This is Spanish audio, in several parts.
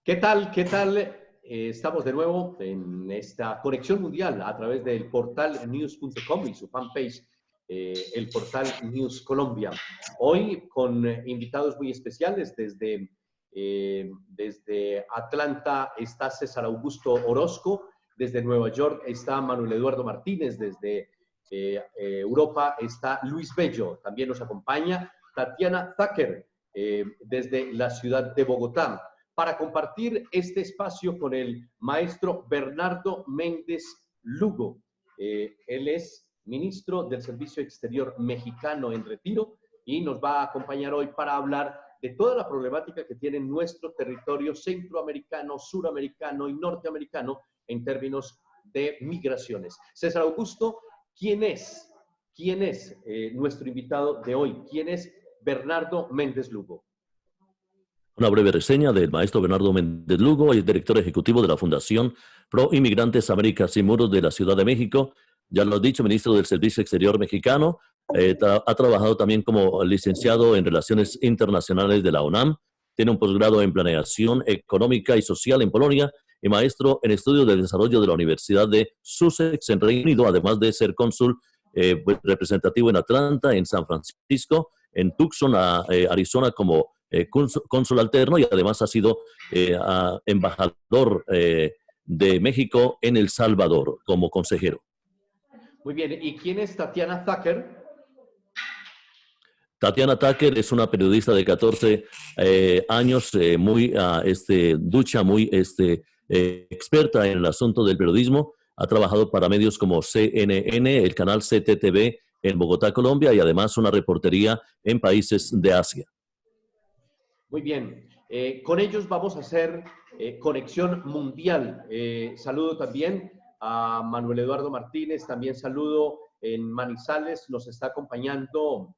¿Qué tal? ¿Qué tal? Estamos de nuevo en esta conexión mundial a través del portal news.com y su fanpage, el portal News Colombia. Hoy con invitados muy especiales desde Atlanta está César Augusto Orozco, desde Nueva York está Manuel Eduardo Martínez, desde Europa está Luis Bello, también nos acompaña Tatiana Tucker desde la ciudad de Bogotá, para compartir este espacio con el maestro Bernardo Méndez Lugo. Él es ministro del Servicio Exterior mexicano en retiro y nos va a acompañar hoy para hablar de toda la problemática que tiene nuestro territorio centroamericano, suramericano y norteamericano en términos de migraciones. César Augusto, ¿quién es? ¿Quién es nuestro invitado de hoy? ¿Quién es Bernardo Méndez Lugo? Una breve reseña del maestro Bernardo Méndez Lugo, es director ejecutivo de la Fundación Pro Inmigrantes América Sin Muros de la Ciudad de México. Ya lo has dicho, ministro del Servicio Exterior mexicano. Ha trabajado también como licenciado en Relaciones Internacionales de la UNAM. Tiene un posgrado en Planeación Económica y Social en Polonia y maestro en Estudios de Desarrollo de la Universidad de Sussex en Reino Unido, además de ser cónsul representativo en Atlanta, en San Francisco, en Tucson, Arizona, como cónsul alterno, y además ha sido embajador de México en El Salvador como consejero. Muy bien, ¿y quién es Tatiana Tucker? Tatiana Tucker es una periodista de 14 años, muy ducha, muy experta en el asunto del periodismo. Ha trabajado para medios como CNN, el canal CTTV en Bogotá, Colombia, y además una reportería en países de Asia. Muy bien, con ellos vamos a hacer conexión mundial. Saludo también a Manuel Eduardo Martínez, también saludo en Manizales, nos está acompañando,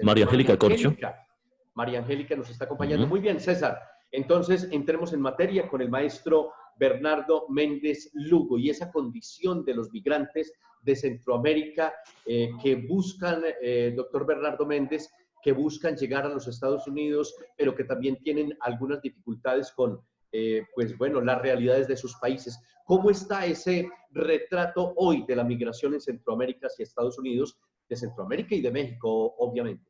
María Angélica Corcho. María Angélica nos está acompañando. Muy bien, César. Entonces, entremos en materia con el maestro Bernardo Méndez Lugo y esa condición de los migrantes de Centroamérica que buscan, doctor Bernardo Méndez, que buscan llegar a los Estados Unidos, pero que también tienen algunas dificultades con, pues bueno, las realidades de sus países. ¿Cómo está ese retrato hoy de la migración en Centroamérica hacia Estados Unidos, de Centroamérica y de México, obviamente?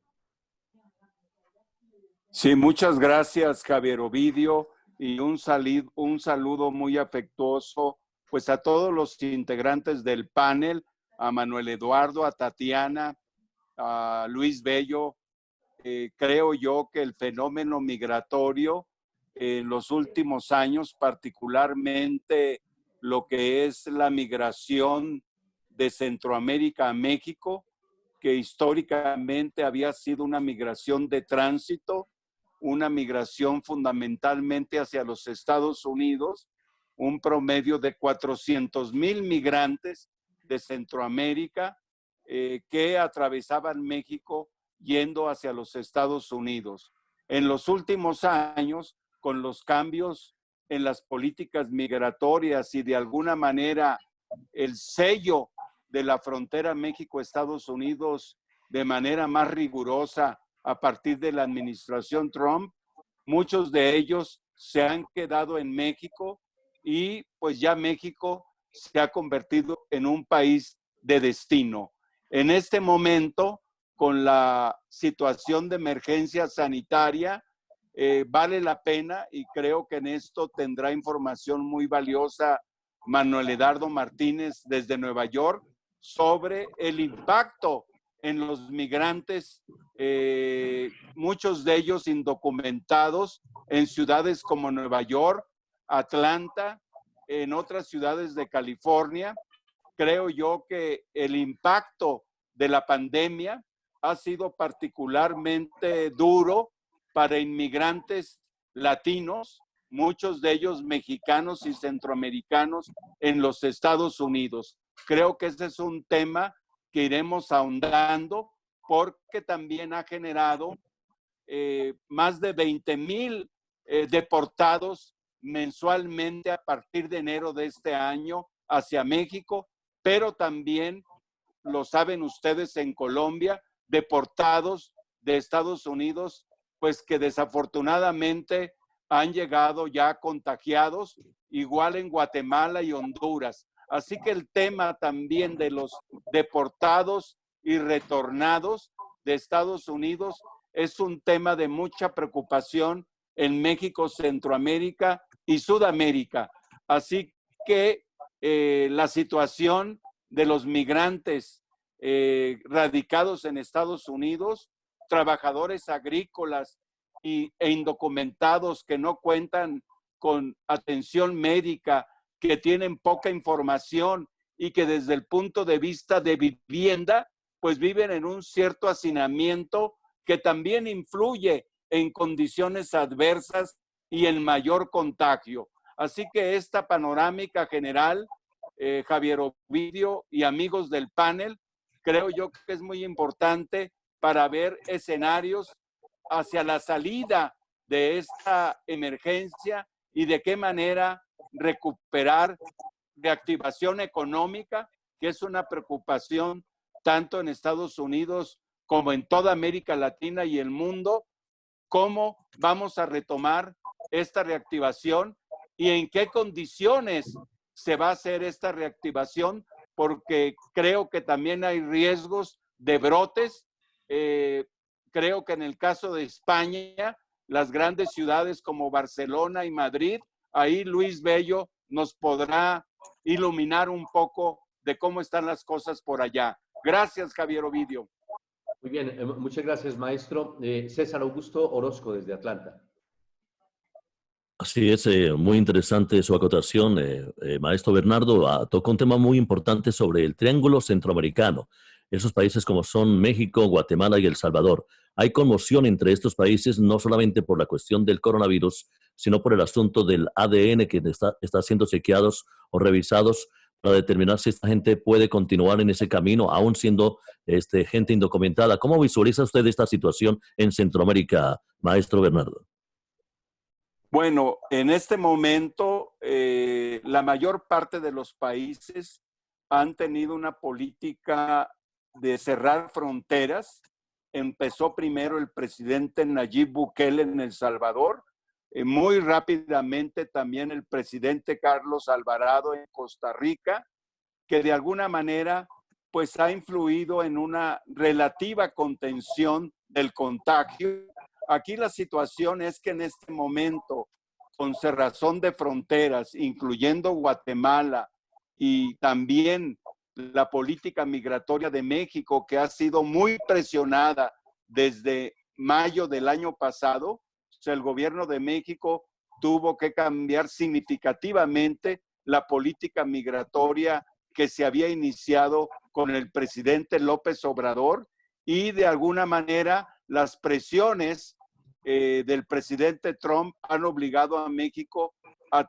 Sí, muchas gracias, Javier Ovidio, y un saludo muy afectuoso pues a todos los integrantes del panel, a Manuel Eduardo, a Tatiana, a Luis Bello. Creo yo que el fenómeno migratorio en los últimos años, particularmente lo que es la migración de Centroamérica a México, que históricamente había sido una migración de tránsito, una migración fundamentalmente hacia los Estados Unidos, un promedio de 400,000 migrantes de Centroamérica que atravesaban México yendo hacia los Estados Unidos. En los últimos años, con los cambios en las políticas migratorias y de alguna manera el sello de la frontera México-Estados Unidos de manera más rigurosa a partir de la administración Trump, muchos de ellos se han quedado en México y pues ya México se ha convertido en un país de destino. En este momento, con la situación de emergencia sanitaria, vale la pena, y creo que en esto tendrá información muy valiosa Manuel Eduardo Martínez desde Nueva York, sobre el impacto en los migrantes, muchos de ellos indocumentados, en ciudades como Nueva York, Atlanta, en otras ciudades de California. Creo yo que el impacto de la pandemia ha sido particularmente duro para inmigrantes latinos, muchos de ellos mexicanos y centroamericanos en los Estados Unidos. Creo que ese es un tema que iremos ahondando porque también ha generado más de 20,000 deportados mensualmente a partir de enero de este año hacia México, pero también, lo saben ustedes, en Colombia, deportados de Estados Unidos, pues que desafortunadamente han llegado ya contagiados, igual en Guatemala y Honduras. Así que el tema también de los deportados y retornados de Estados Unidos es un tema de mucha preocupación en México, Centroamérica y Sudamérica. Así que la situación de los migrantes radicados en Estados Unidos, trabajadores agrícolas e indocumentados que no cuentan con atención médica, que tienen poca información y que desde el punto de vista de vivienda, pues viven en un cierto hacinamiento que también influye en condiciones adversas y en mayor contagio. Así que esta panorámica general, Javier Ovidio y amigos del panel, creo yo que es muy importante para ver escenarios hacia la salida de esta emergencia y de qué manera recuperar reactivación económica, que es una preocupación tanto en Estados Unidos como en toda América Latina y el mundo. ¿Cómo vamos a retomar esta reactivación y en qué condiciones se va a hacer esta reactivación? Porque creo que también hay riesgos de brotes. Creo que en el caso de España, las grandes ciudades como Barcelona y Madrid, ahí Luis Bello nos podrá iluminar un poco de cómo están las cosas por allá. Gracias, Javier Ovidio. Muy bien, muchas gracias, maestro. César Augusto Orozco, desde Atlanta. Así es, muy interesante su acotación, maestro Bernardo. Tocó un tema muy importante sobre el Triángulo Centroamericano, esos países como son México, Guatemala y El Salvador. Hay conmoción entre estos países no solamente por la cuestión del coronavirus, sino por el asunto del ADN que está siendo chequeados o revisados para determinar si esta gente puede continuar en ese camino, aún siendo gente indocumentada. ¿Cómo visualiza usted esta situación en Centroamérica, maestro Bernardo? Bueno, en este momento la mayor parte de los países han tenido una política de cerrar fronteras. Empezó primero el presidente Nayib Bukele en El Salvador, muy rápidamente también el presidente Carlos Alvarado en Costa Rica, que de alguna manera pues ha influido en una relativa contención del contagio. Aquí la situación es que en este momento, con cerrazón de fronteras, incluyendo Guatemala y también la política migratoria de México, que ha sido muy presionada desde mayo del año pasado, o sea, el gobierno de México tuvo que cambiar significativamente la política migratoria que se había iniciado con el presidente López Obrador, y de alguna manera las presiones del presidente Trump han obligado a México a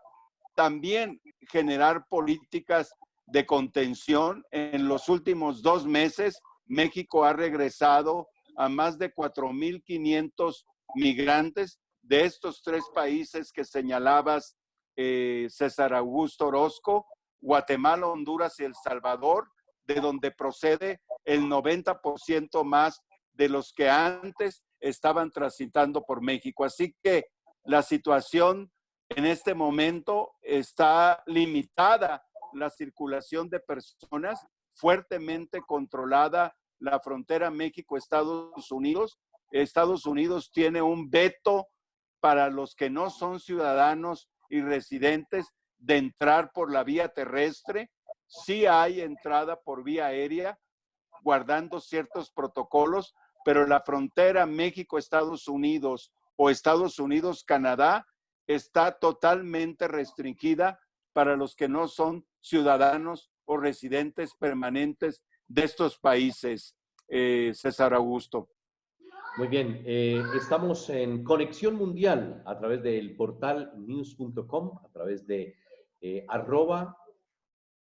también generar políticas de contención. En los últimos 2 meses, México ha regresado a más de 4,500 migrantes de estos 3 países que señalabas, César Augusto Orozco: Guatemala, Honduras y El Salvador, de donde procede el 90% más de los que antes estaban transitando por México. Así que la situación en este momento está limitada, la circulación de personas, fuertemente controlada la frontera México-Estados Unidos. Estados Unidos tiene un veto para los que no son ciudadanos y residentes de entrar por la vía terrestre. Sí hay entrada por vía aérea, guardando ciertos protocolos, pero la frontera México-Estados Unidos o Estados Unidos-Canadá está totalmente restringida para los que no son ciudadanos o residentes permanentes de estos países, César Augusto. Muy bien, estamos en conexión mundial a través del portal news.com, a través de arroba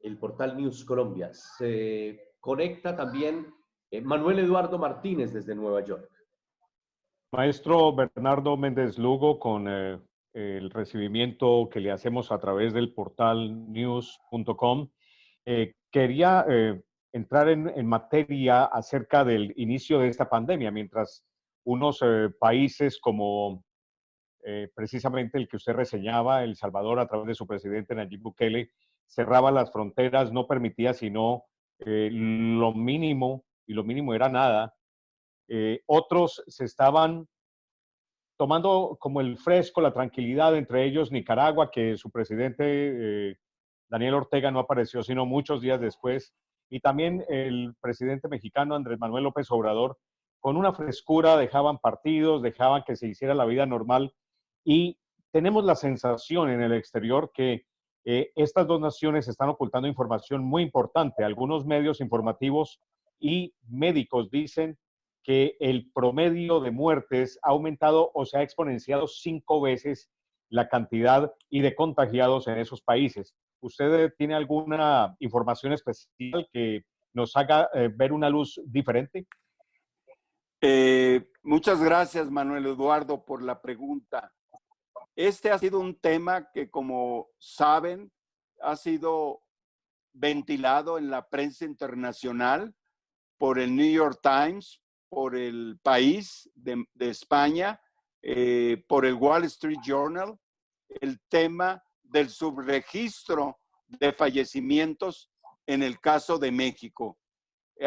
el portal News Colombia. Se conecta también Manuel Eduardo Martínez desde Nueva York. Maestro Bernardo Méndez Lugo, con el recibimiento que le hacemos a través del portal news.com, quería entrar en materia acerca del inicio de esta pandemia. Mientras unos países como precisamente el que usted reseñaba, El Salvador, a través de su presidente Nayib Bukele, cerraba las fronteras, no permitía sino lo mínimo, y lo mínimo era nada. Otros se estaban tomando como el fresco, la tranquilidad, entre ellos Nicaragua, que su presidente Daniel Ortega no apareció sino muchos días después, y también el presidente mexicano Andrés Manuel López Obrador, con una frescura dejaban partidos, dejaban que se hiciera la vida normal, y tenemos la sensación en el exterior que estas dos naciones están ocultando información muy importante. Algunos medios informativos y médicos dicen que el promedio de muertes ha aumentado o se ha exponenciado 5 veces la cantidad y de contagiados en esos países. ¿Usted tiene alguna información especial que nos haga ver una luz diferente? Muchas gracias, Manuel Eduardo, por la pregunta. Este ha sido un tema que, como saben, ha sido ventilado en la prensa internacional por el New York Times, por el País de España, por el Wall Street Journal, el tema del subregistro de fallecimientos en el caso de México.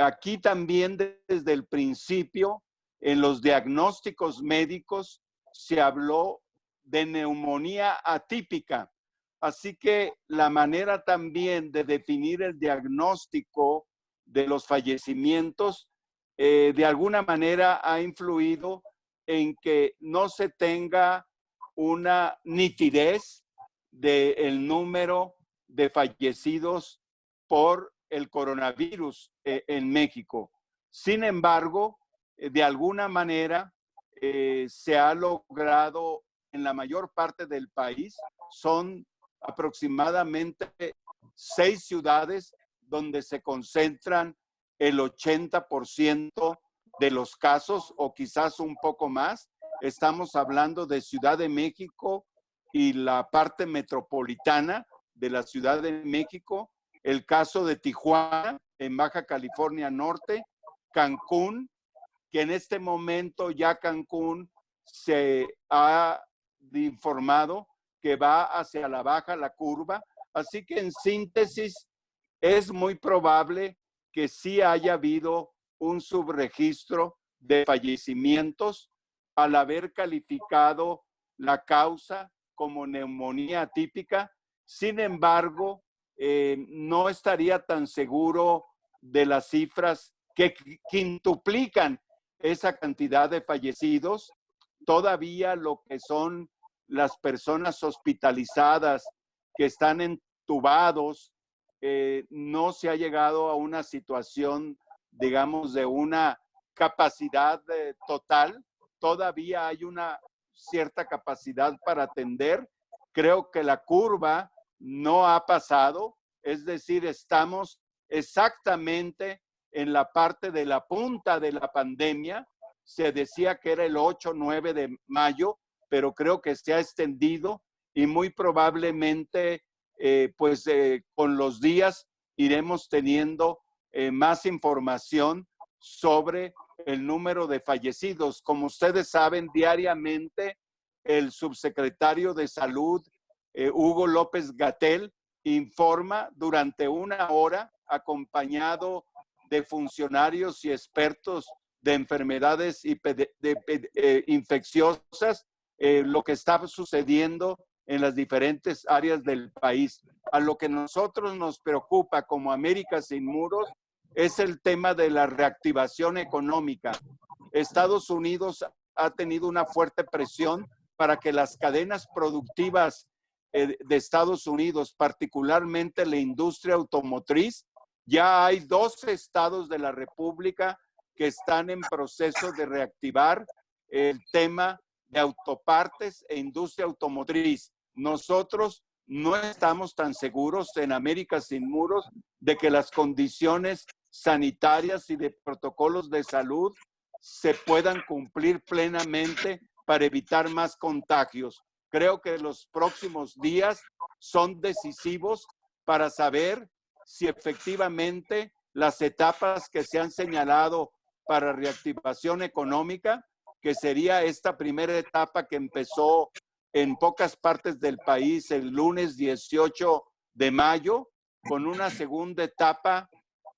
Aquí también desde el principio, en los diagnósticos médicos, se habló de neumonía atípica. Así que la manera también de definir el diagnóstico de los fallecimientos de alguna manera ha influido en que no se tenga una nitidez del número de fallecidos por el coronavirus en México. Sin embargo, de alguna manera se ha logrado en la mayor parte del país. Son aproximadamente 6 ciudades donde se concentran el 80% de los casos, o quizás un poco más. Estamos hablando de Ciudad de México y la parte metropolitana de la Ciudad de México, el caso de Tijuana, en Baja California Norte, Cancún, que en este momento ya Cancún se ha informado que va hacia la baja la curva. Así que en síntesis, es muy probable que sí haya habido un subregistro de fallecimientos al haber calificado la causa como neumonía atípica. Sin embargo, no estaría tan seguro de las cifras que quintuplican esa cantidad de fallecidos. Todavía lo que son las personas hospitalizadas que están entubados, no se ha llegado a una situación, digamos, de una capacidad total. Todavía hay una cierta capacidad para atender. Creo que la curva no ha pasado, es decir, estamos exactamente en la parte de la punta de la pandemia. Se decía que era el 8-9 de mayo, pero creo que se ha extendido y muy probablemente con los días iremos teniendo más información sobre el número de fallecidos. Como ustedes saben, diariamente el subsecretario de Salud, Hugo López-Gatell, informa durante 1 hora, acompañado de funcionarios y expertos de enfermedades infecciosas, lo que está sucediendo en las diferentes áreas del país. A lo que nosotros nos preocupa como América Sin Muros es el tema de la reactivación económica. Estados Unidos ha tenido una fuerte presión para que las cadenas productivas de Estados Unidos, particularmente la industria automotriz, ya hay 12 estados de la República que están en proceso de reactivar el tema de autopartes e industria automotriz. Nosotros no estamos tan seguros en América Sin Muros de que las condiciones sanitarias y de protocolos de salud se puedan cumplir plenamente para evitar más contagios. Creo que los próximos días son decisivos para saber si efectivamente las etapas que se han señalado para reactivación económica, que sería esta primera etapa que empezó en pocas partes del país el lunes 18 de mayo, con una segunda etapa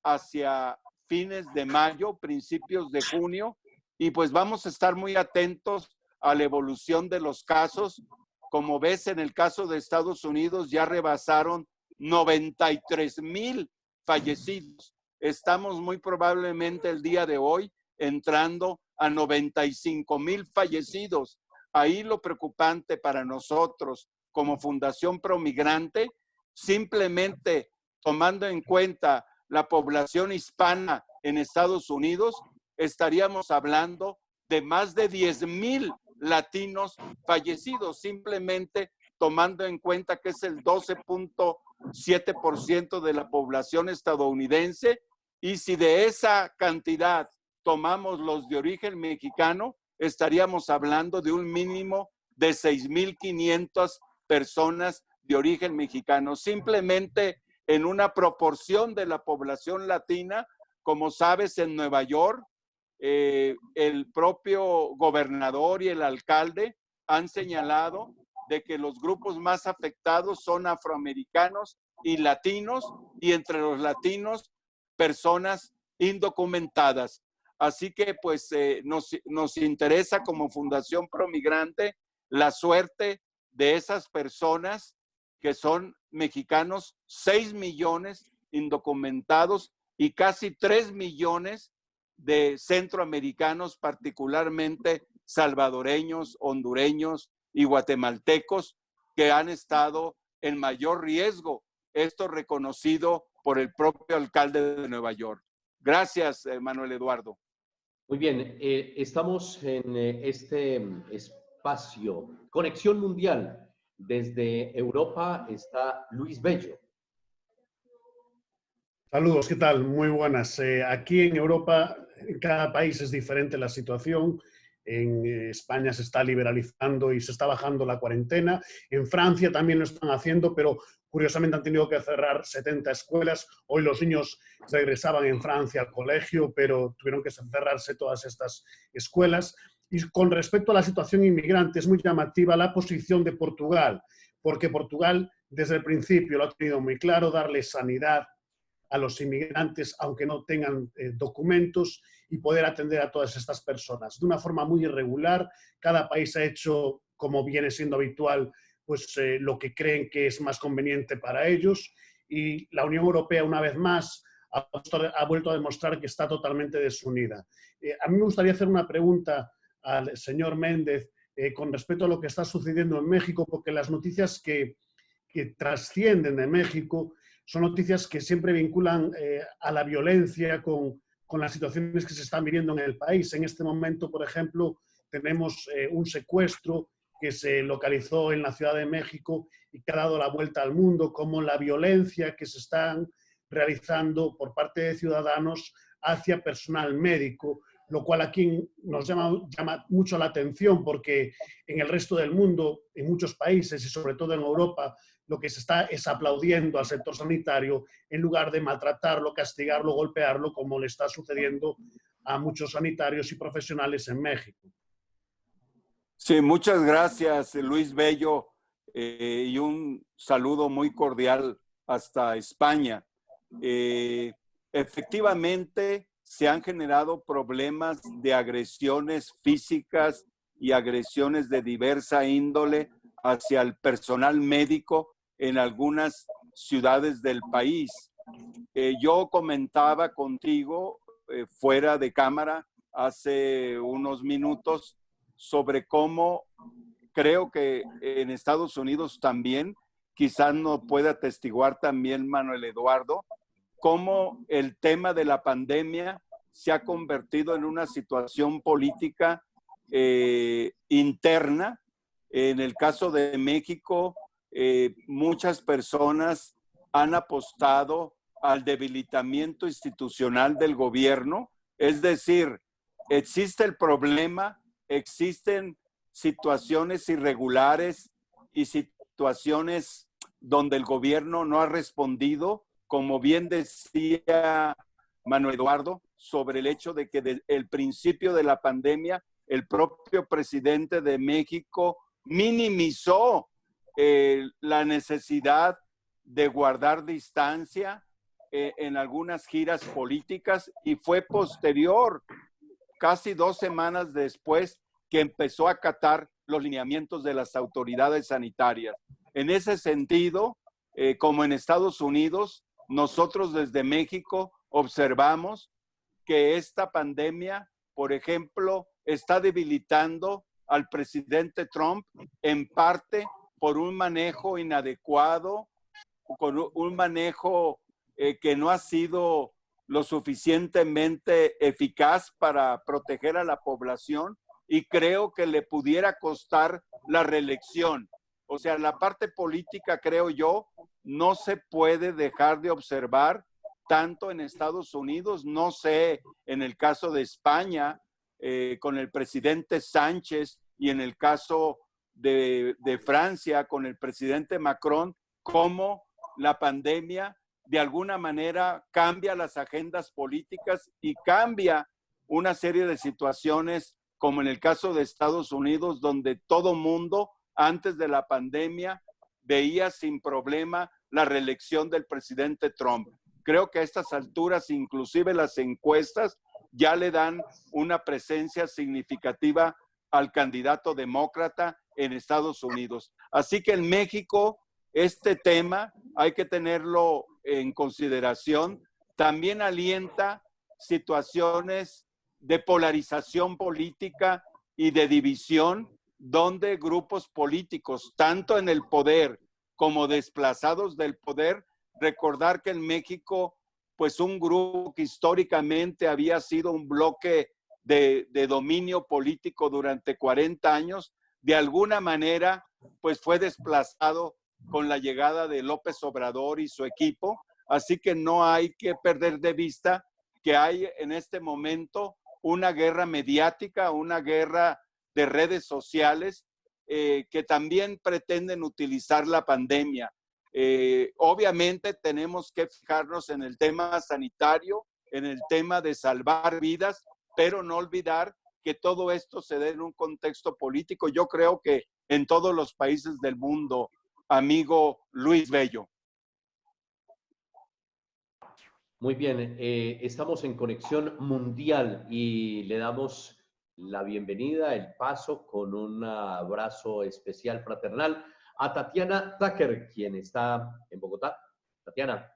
hacia fines de mayo, principios de junio, y pues vamos a estar muy atentos a la evolución de los casos. Como ves, en el caso de Estados Unidos ya rebasaron 93,000 fallecidos. Estamos muy probablemente el día de hoy entrando a 95,000 fallecidos. Ahí lo preocupante para nosotros como Fundación Promigrante, simplemente tomando en cuenta la población hispana en Estados Unidos, estaríamos hablando de más de 10,000 latinos fallecidos, simplemente tomando en cuenta que es el 12.7% de la población estadounidense, y si de esa cantidad tomamos los de origen mexicano, estaríamos hablando de un mínimo de 6,500 personas de origen mexicano, simplemente en una proporción de la población latina. Como sabes, en Nueva York, el propio gobernador y el alcalde han señalado de que los grupos más afectados son afroamericanos y latinos, y entre los latinos, personas indocumentadas. Así que pues nos interesa como Fundación Promigrante la suerte de esas personas que son mexicanos, 6 millones indocumentados y casi 3 millones de centroamericanos, particularmente salvadoreños, hondureños y guatemaltecos, que han estado en mayor riesgo. Esto reconocido por el propio alcalde de Nueva York. Gracias, Manuel Eduardo. Muy bien, estamos en este espacio Conexión Mundial. Desde Europa está Luis Bello. Saludos, ¿qué tal? Muy buenas. Aquí en Europa, en cada país es diferente la situación. En España se está liberalizando y se está bajando la cuarentena. En Francia también lo están haciendo, pero curiosamente han tenido que cerrar 70 escuelas. Hoy los niños regresaban en Francia al colegio, pero tuvieron que cerrarse todas estas escuelas. Y con respecto a la situación inmigrante, es muy llamativa la posición de Portugal, porque Portugal desde el principio lo ha tenido muy claro: darle sanidad a los inmigrantes, aunque no tengan documentos, y poder atender a todas estas personas de una forma muy irregular. Cada país ha hecho, como viene siendo habitual, pues lo que creen que es más conveniente para ellos, y la Unión Europea, una vez más, ha vuelto a demostrar que está totalmente desunida. A mí me gustaría hacer una pregunta al señor Méndez con respecto a lo que está sucediendo en México, porque las noticias que trascienden de México son noticias que siempre vinculan a la violencia con las situaciones que se están viviendo en el país. En este momento, por ejemplo, tenemos un secuestro que se localizó en la Ciudad de México y que ha dado la vuelta al mundo, como la violencia que se están realizando por parte de ciudadanos hacia personal médico, lo cual aquí nos llama mucho la atención, porque en el resto del mundo, en muchos países y sobre todo en Europa, lo que se está es aplaudiendo al sector sanitario en lugar de maltratarlo, castigarlo, golpearlo, como le está sucediendo a muchos sanitarios y profesionales en México. Sí, muchas gracias, Luis Bello, y un saludo muy cordial hasta España. Efectivamente, se han generado problemas de agresiones físicas y agresiones de diversa índole hacia el personal médico en algunas ciudades del país. Yo comentaba contigo fuera de cámara hace unos minutos sobre cómo creo que en Estados Unidos también, quizás nos pueda atestiguar también Manuel Eduardo, cómo el tema de la pandemia se ha convertido en una situación política interna. En el caso de México, muchas personas han apostado al debilitamiento institucional del gobierno. Es decir, existe el problema, existen situaciones irregulares y situaciones donde el gobierno no ha respondido, como bien decía Manuel Eduardo, sobre el hecho de que desde el principio de la pandemia el propio presidente de México minimizó la necesidad de guardar distancia en algunas giras políticas, y fue posterior, casi 2 semanas después, que empezó a acatar los lineamientos de las autoridades sanitarias. En ese sentido, como en Estados Unidos, nosotros desde México observamos que esta pandemia, por ejemplo, está debilitando al presidente Trump en parte por un manejo inadecuado, con un manejo que no ha sido lo suficientemente eficaz para proteger a la población, y creo que le pudiera costar la reelección. O sea, la parte política, creo yo, no se puede dejar de observar tanto en Estados Unidos, no sé, en el caso de España, con el presidente Sánchez, y en el caso de Francia, con el presidente Macron, cómo la pandemia de alguna manera cambia las agendas políticas y cambia una serie de situaciones, como en el caso de Estados Unidos, donde todo mundo antes de la pandemia veía sin problema la reelección del presidente Trump. Creo que a estas alturas, inclusive las encuestas ya le dan una presencia significativa al candidato demócrata en Estados Unidos. Así que en México, este tema hay que tenerlo en consideración. También alienta situaciones de polarización política y de división, donde grupos políticos, tanto en el poder como desplazados del poder, recordar que en México, pues un grupo que históricamente había sido un bloque de dominio político durante 40 años, de alguna manera, pues fue desplazado con la llegada de López Obrador y su equipo. Así que no hay que perder de vista que hay en este momento una guerra mediática, una guerra de redes sociales que también pretenden utilizar la pandemia. Obviamente tenemos que fijarnos en el tema sanitario, en el tema de salvar vidas, pero no olvidar que todo esto se dé en un contexto político. Yo creo que en todos los países del mundo, amigo Luis Bello. Muy bien, estamos en Conexión Mundial y le damos la bienvenida, el paso con un abrazo especial fraternal a Tatiana Tucker, quien está en Bogotá. Tatiana.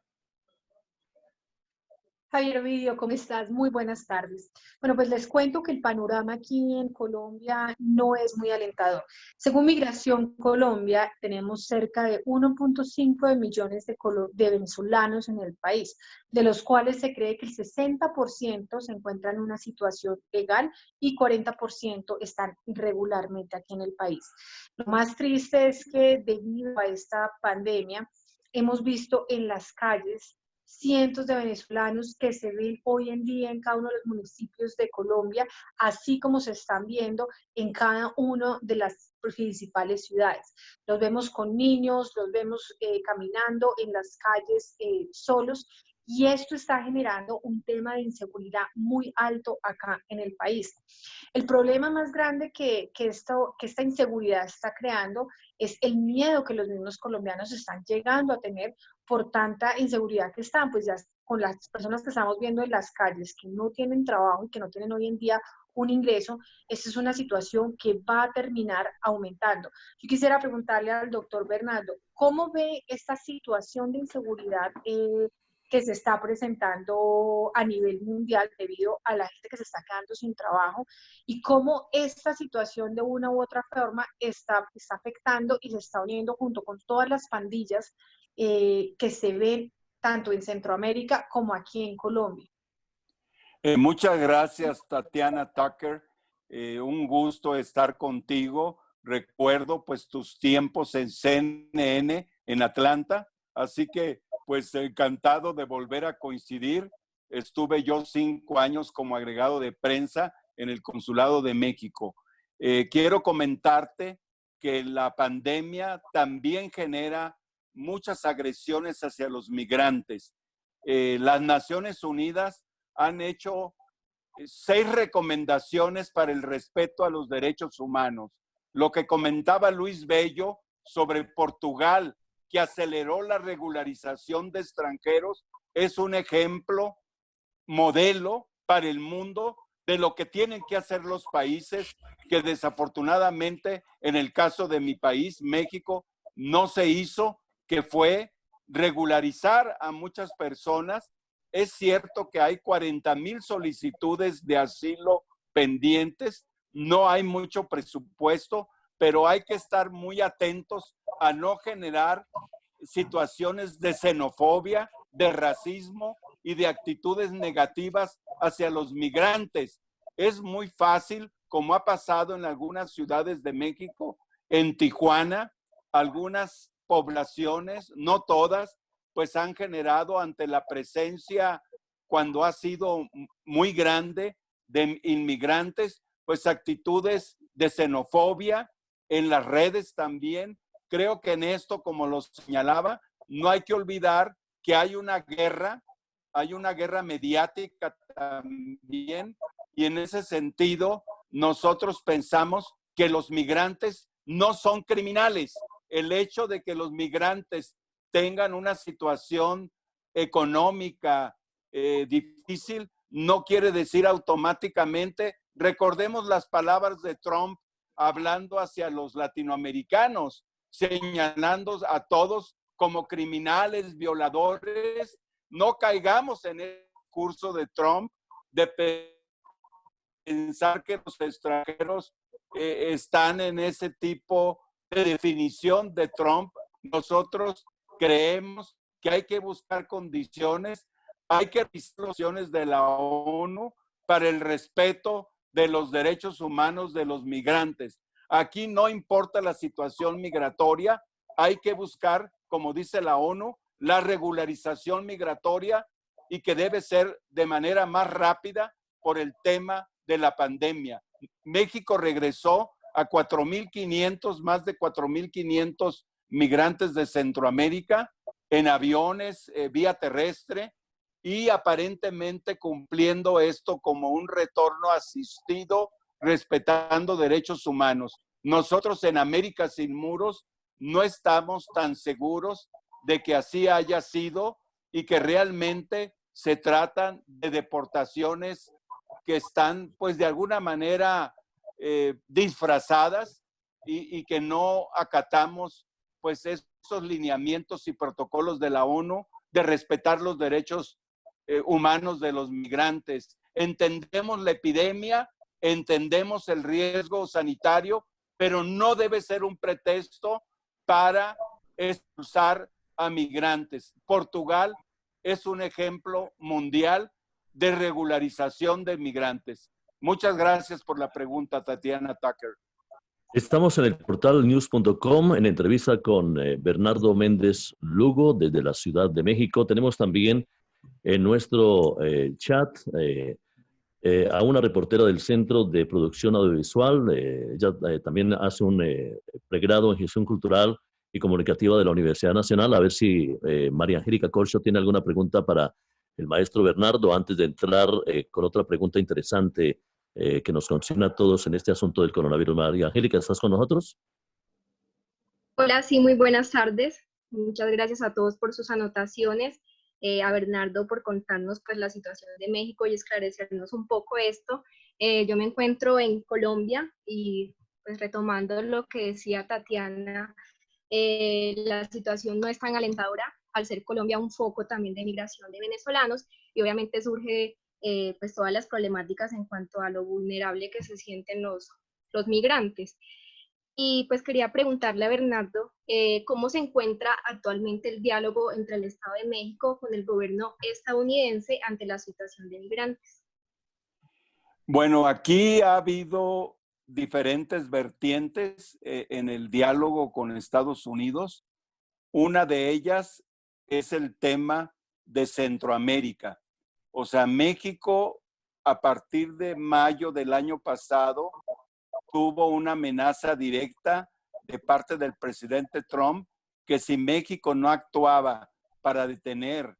Javier Ovidio, ¿cómo estás? Muy buenas tardes. Bueno, pues les cuento que el panorama aquí en Colombia no es muy alentador. Según Migración Colombia, tenemos cerca de 1.5 millones de venezolanos en el país, de los cuales se cree que el 60% se encuentran en una situación legal y 40% están irregularmente aquí en el país. Lo más triste es que debido a esta pandemia, hemos visto en las calles cientos de venezolanos que se ven hoy en día en cada uno de los municipios de Colombia, así como se están viendo en cada una de las principales ciudades. Los vemos con niños, los vemos caminando en las calles solos, y esto está generando un tema de inseguridad muy alto acá en el país. El problema más grande que esta inseguridad está creando es el miedo que los mismos colombianos están llegando a tener por tanta inseguridad que están, pues ya con las personas que estamos viendo en las calles, que no tienen trabajo y que no tienen hoy en día un ingreso. Esta es una situación que va a terminar aumentando. Yo quisiera preguntarle al doctor Bernardo, ¿cómo ve esta situación de inseguridad que se está presentando a nivel mundial debido a la gente que se está quedando sin trabajo, y cómo esta situación de una u otra forma está afectando y se está uniendo junto con todas las pandillas que se ven tanto en Centroamérica como aquí en Colombia? Muchas gracias, Tatiana Tucker. Un gusto estar contigo. Recuerdo pues tus tiempos en CNN en Atlanta, así que pues encantado de volver a coincidir. Estuve yo 5 años como agregado de prensa en el Consulado de México. Quiero comentarte que la pandemia también genera muchas agresiones hacia los migrantes. Las Naciones Unidas han hecho 6 recomendaciones para el respeto a los derechos humanos. Lo que comentaba Luis Bello sobre Portugal, que aceleró la regularización de extranjeros, es un ejemplo, modelo para el mundo de lo que tienen que hacer los países, que desafortunadamente en el caso de mi país, México, no se hizo, que fue regularizar a muchas personas. Es cierto que hay 40,000 solicitudes de asilo pendientes, no hay mucho presupuesto, pero hay que estar muy atentos a no generar situaciones de xenofobia, de racismo y de actitudes negativas hacia los migrantes. Es muy fácil, como ha pasado en algunas ciudades de México, en Tijuana, algunas poblaciones, no todas, pues han generado ante la presencia, cuando ha sido muy grande, de inmigrantes, pues actitudes de xenofobia en las redes también. Creo que en esto, como lo señalaba, no hay que olvidar que hay una guerra mediática también, y en ese sentido nosotros pensamos que los migrantes no son criminales. El hecho de que los migrantes tengan una situación económica difícil no quiere decir automáticamente. Recordemos las palabras de Trump hablando hacia los latinoamericanos, señalando a todos como criminales, violadores. No caigamos en el curso de Trump de pensar que los extranjeros están en ese tipo de definición de Trump. Nosotros creemos que hay que buscar condiciones, hay que revisar las condiciones de la ONU para el respeto de los derechos humanos de los migrantes. Aquí no importa la situación migratoria, hay que buscar, como dice la ONU, la regularización migratoria, y que debe ser de manera más rápida por el tema de la pandemia. México regresó a 4,500, más de 4,500 migrantes de Centroamérica en aviones, vía terrestre, y aparentemente cumpliendo esto como un retorno asistido, respetando derechos humanos. Nosotros en América Sin Muros no estamos tan seguros de que así haya sido y que realmente se tratan de deportaciones que están, pues, de alguna manera disfrazadas, y que no acatamos, pues, esos lineamientos y protocolos de la ONU de respetar los derechos humanos de los migrantes. Entendemos la epidemia, entendemos el riesgo sanitario, pero no debe ser un pretexto para expulsar a migrantes. Portugal es un ejemplo mundial de regularización de migrantes. Muchas gracias por la pregunta, Tatiana Tucker. Estamos en el portal news.com en entrevista con Bernardo Méndez Lugo desde la Ciudad de México. Tenemos también en nuestro chat a una reportera del Centro de Producción Audiovisual. Ella también hace un pregrado en Gestión Cultural y Comunicativa de la Universidad Nacional. A ver si María Angélica Corcho tiene alguna pregunta para el maestro Bernardo antes de entrar con otra pregunta interesante que nos concierne a todos en este asunto del coronavirus. María Angélica, ¿estás con nosotros? Hola, sí, muy buenas tardes. Muchas gracias a todos por sus anotaciones. A Bernardo por contarnos pues la situación de México y esclarecernos un poco esto. Yo me encuentro en Colombia y pues retomando lo que decía Tatiana, la situación no es tan alentadora al ser Colombia un foco también de migración de venezolanos, y obviamente surge pues todas las problemáticas en cuanto a lo vulnerable que se sienten los migrantes. Y pues quería preguntarle a Bernardo, ¿cómo se encuentra actualmente el diálogo entre el Estado de México con el gobierno estadounidense ante la situación de migrantes? Bueno, aquí ha habido diferentes vertientes en el diálogo con Estados Unidos. Una de ellas es el tema de Centroamérica. O sea, México, a partir de mayo del año pasado, tuvo una amenaza directa de parte del presidente Trump, que si México no actuaba para detener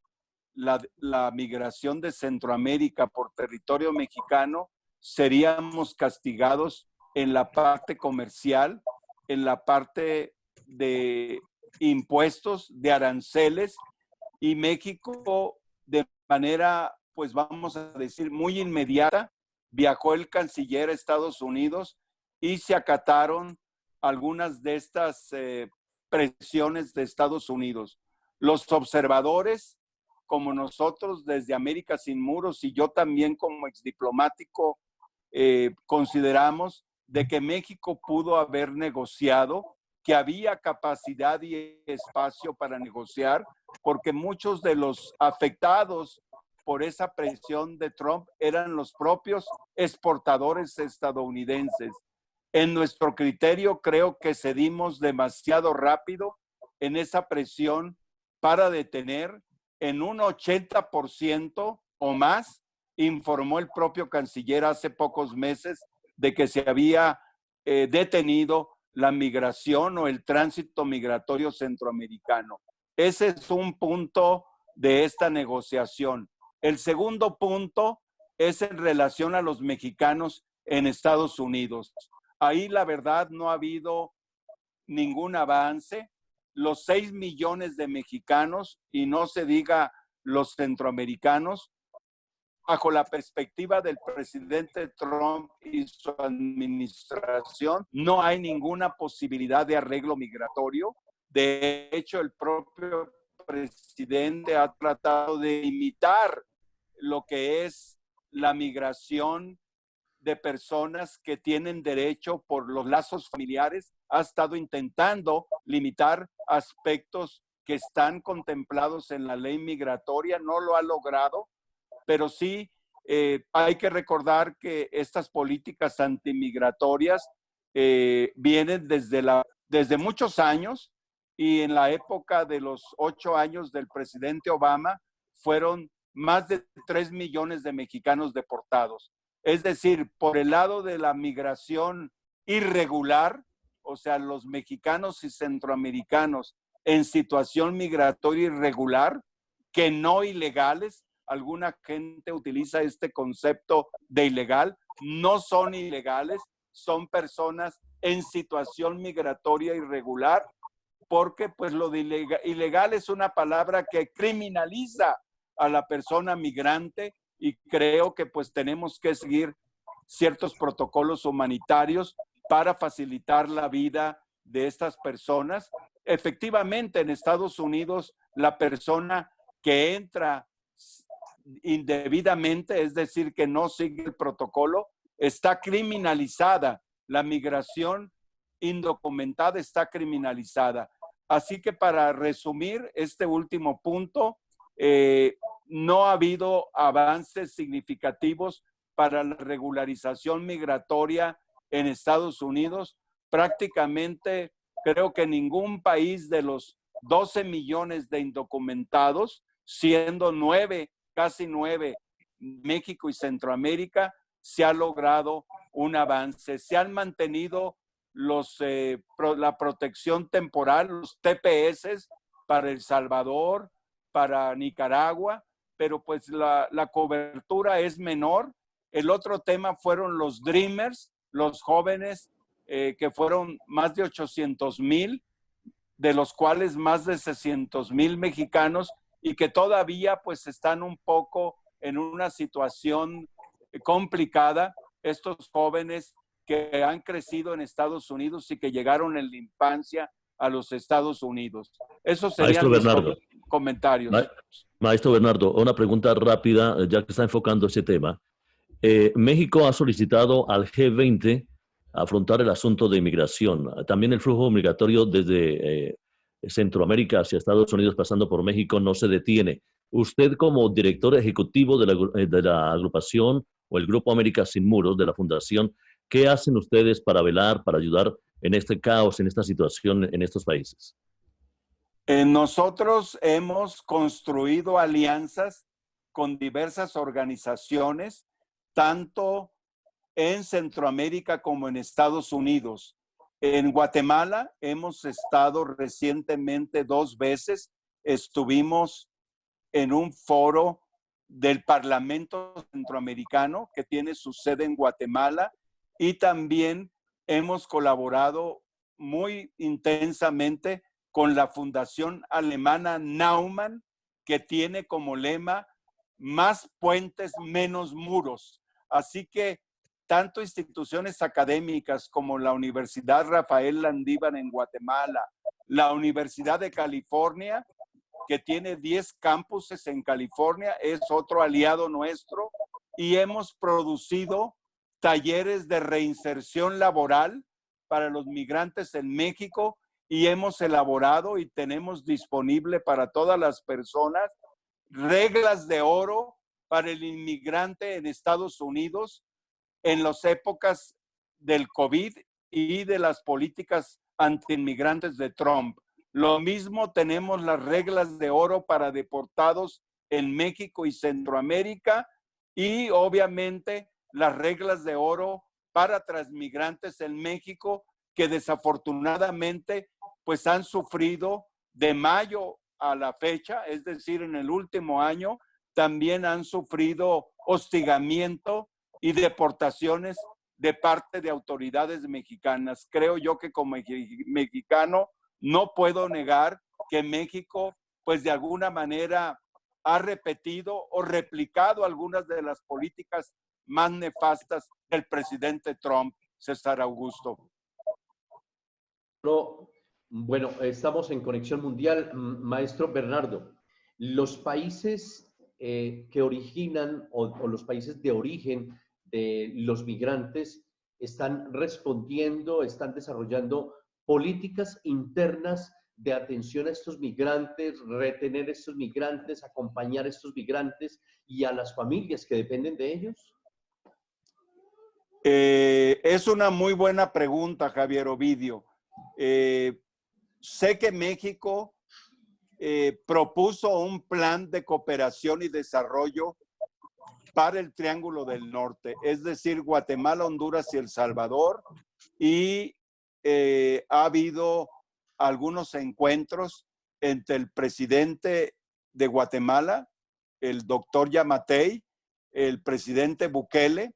la migración de Centroamérica por territorio mexicano, seríamos castigados en la parte comercial, en la parte de impuestos, de aranceles, y México de manera, pues vamos a decir, muy inmediata, viajó el canciller a Estados Unidos y se acataron algunas de estas presiones de Estados Unidos. Los observadores, como nosotros desde América Sin Muros y yo también como exdiplomático, consideramos de que México pudo haber negociado, que había capacidad y espacio para negociar, porque muchos de los afectados por esa presión de Trump eran los propios exportadores estadounidenses. En nuestro criterio, creo que cedimos demasiado rápido en esa presión para detener en un 80% o más, informó el propio canciller hace pocos meses, de que se había detenido la migración o el tránsito migratorio centroamericano. Ese es un punto de esta negociación. El segundo punto es en relación a los mexicanos en Estados Unidos. Ahí la verdad no ha habido ningún avance. Los 6 millones de mexicanos, y no se diga los centroamericanos, bajo la perspectiva del presidente Trump y su administración, no hay ninguna posibilidad de arreglo migratorio. De hecho, el propio presidente ha tratado de imitar lo que es la migración de personas que tienen derecho por los lazos familiares. Ha estado intentando limitar aspectos que están contemplados en la ley migratoria, no lo ha logrado, pero sí hay que recordar que estas políticas antimigratorias vienen desde muchos años, y en la época de los 8 años del presidente Obama fueron más de 3 millones de mexicanos deportados. Es decir, por el lado de la migración irregular, o sea, los mexicanos y centroamericanos en situación migratoria irregular, que no ilegales. Alguna gente utiliza este concepto de ilegal. No son ilegales, son personas en situación migratoria irregular, porque pues lo de ilegal es una palabra que criminaliza a la persona migrante, y creo que pues tenemos que seguir ciertos protocolos humanitarios para facilitar la vida de estas personas. Efectivamente, en Estados Unidos, la persona que entra indebidamente, es decir, que no sigue el protocolo, está criminalizada. La migración indocumentada está criminalizada. Así que para resumir este último punto, no ha habido avances significativos para la regularización migratoria en Estados Unidos. Prácticamente creo que ningún país de los 12 millones de indocumentados, siendo casi 9, México y Centroamérica, se ha logrado un avance. Se han mantenido la protección temporal, los TPS para El Salvador, para Nicaragua, pero pues la cobertura es menor. El otro tema fueron los Dreamers, los jóvenes que fueron más de 800,000, de los cuales más de 600,000 mexicanos, y que todavía pues están un poco en una situación complicada. Estos jóvenes que han crecido en Estados Unidos y que llegaron en la infancia a los Estados Unidos. Esos serían mis comentarios. Maestro Bernardo, una pregunta rápida, ya que está enfocando ese tema. México ha solicitado al G20 afrontar el asunto de inmigración. También el flujo migratorio desde Centroamérica hacia Estados Unidos, pasando por México, no se detiene. Usted, como director ejecutivo de la agrupación o el Grupo América Sin Muros de la Fundación, ¿qué hacen ustedes para velar, para ayudar en este caos, en esta situación, en estos países? Nosotros hemos construido alianzas con diversas organizaciones, tanto en Centroamérica como en Estados Unidos. En Guatemala hemos estado recientemente 2 veces. Estuvimos en un foro del Parlamento Centroamericano que tiene su sede en Guatemala, y también hemos colaborado muy intensamente con la Fundación Alemana Naumann, que tiene como lema más puentes, menos muros. Así que tanto instituciones académicas como la Universidad Rafael Landívar en Guatemala, la Universidad de California, que tiene 10 campuses en California, es otro aliado nuestro, y hemos producido talleres de reinserción laboral para los migrantes en México, y hemos elaborado y tenemos disponible para todas las personas reglas de oro para el inmigrante en Estados Unidos en las épocas del COVID y de las políticas antiinmigrantes de Trump. Lo mismo tenemos las reglas de oro para deportados en México y Centroamérica, y obviamente las reglas de oro para transmigrantes en México, que desafortunadamente pues han sufrido de mayo a la fecha, es decir, en el último año, también han sufrido hostigamiento y deportaciones de parte de autoridades mexicanas. Creo yo que como mexicano no puedo negar que México, pues de alguna manera, ha repetido o replicado algunas de las políticas más nefastas del presidente Trump, César Augusto. Bueno, estamos en Conexión Mundial. Maestro Bernardo, los países que originan o los países de origen de los migrantes están respondiendo, están desarrollando políticas internas de atención a estos migrantes, retener a estos migrantes, acompañar a estos migrantes y a las familias que dependen de ellos. Es una muy buena pregunta, Javier Ovidio. Sé que México propuso un plan de cooperación y desarrollo para el Triángulo del Norte, es decir, Guatemala, Honduras y El Salvador, y ha habido algunos encuentros entre el presidente de Guatemala, el doctor Yamatei, el presidente Bukele.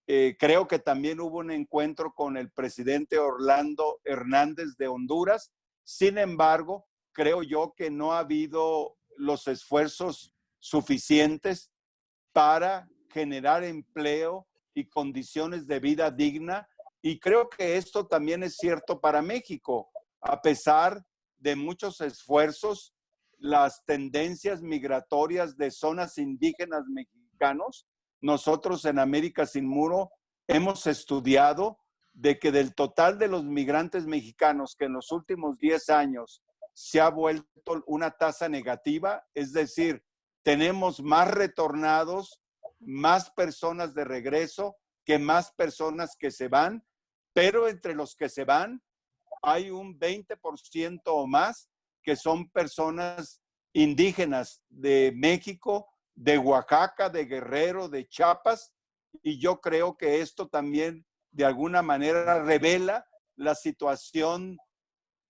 Creo que también hubo un encuentro con el presidente Orlando Hernández de Honduras. Sin embargo, creo yo que no ha habido los esfuerzos suficientes para generar empleo y condiciones de vida digna. Y creo que esto también es cierto para México. A pesar de muchos esfuerzos, las tendencias migratorias de zonas indígenas mexicanos, nosotros en América Sin Muro hemos estudiado de que del total de los migrantes mexicanos que en los últimos 10 años se ha vuelto una tasa negativa, es decir, tenemos más retornados, más personas de regreso que más personas que se van, pero entre los que se van hay un 20% o más que son personas indígenas de México, de Oaxaca, de Guerrero, de Chiapas, y yo creo que esto también de alguna manera revela la situación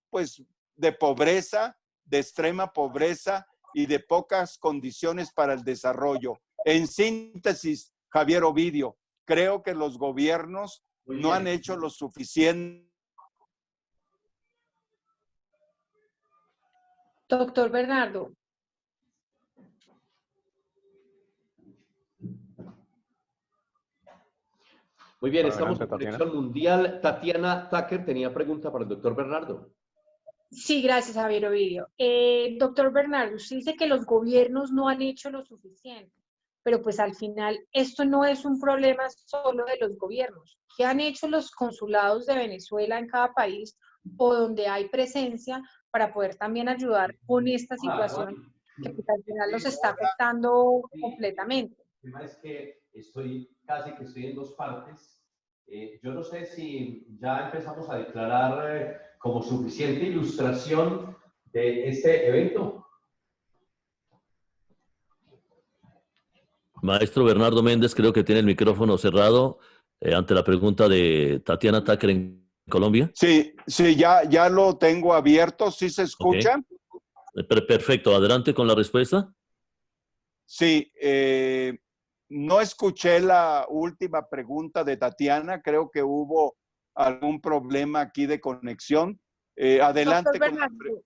pues de pobreza, de extrema pobreza y de pocas condiciones para el desarrollo. En síntesis, Javier Ovidio, creo que los gobiernos no han hecho lo suficiente. Doctor Bernardo. Muy bien, estamos en Conexión Mundial. Tatiana Tucker tenía pregunta para el doctor Bernardo. Sí, gracias, Javier Ovidio. Doctor Bernardo, usted dice que los gobiernos no han hecho lo suficiente, pero pues al final esto no es un problema solo de los gobiernos. ¿Qué han hecho los consulados de Venezuela en cada país o donde hay presencia para poder también ayudar con esta situación que pues, al final los está afectando completamente? El tema es que estoy en dos partes. Yo no sé si ya empezamos a declarar como suficiente ilustración de este evento. Maestro Bernardo Méndez, creo que tiene el micrófono cerrado ante la pregunta de Tatiana Tucker en Colombia. Sí, ya lo tengo abierto. ¿Sí se escucha? Okay. Perfecto. Adelante con la respuesta. Sí, no escuché la última pregunta de Tatiana, creo que hubo algún problema aquí de conexión. Adelante Doctor con la Bernardo,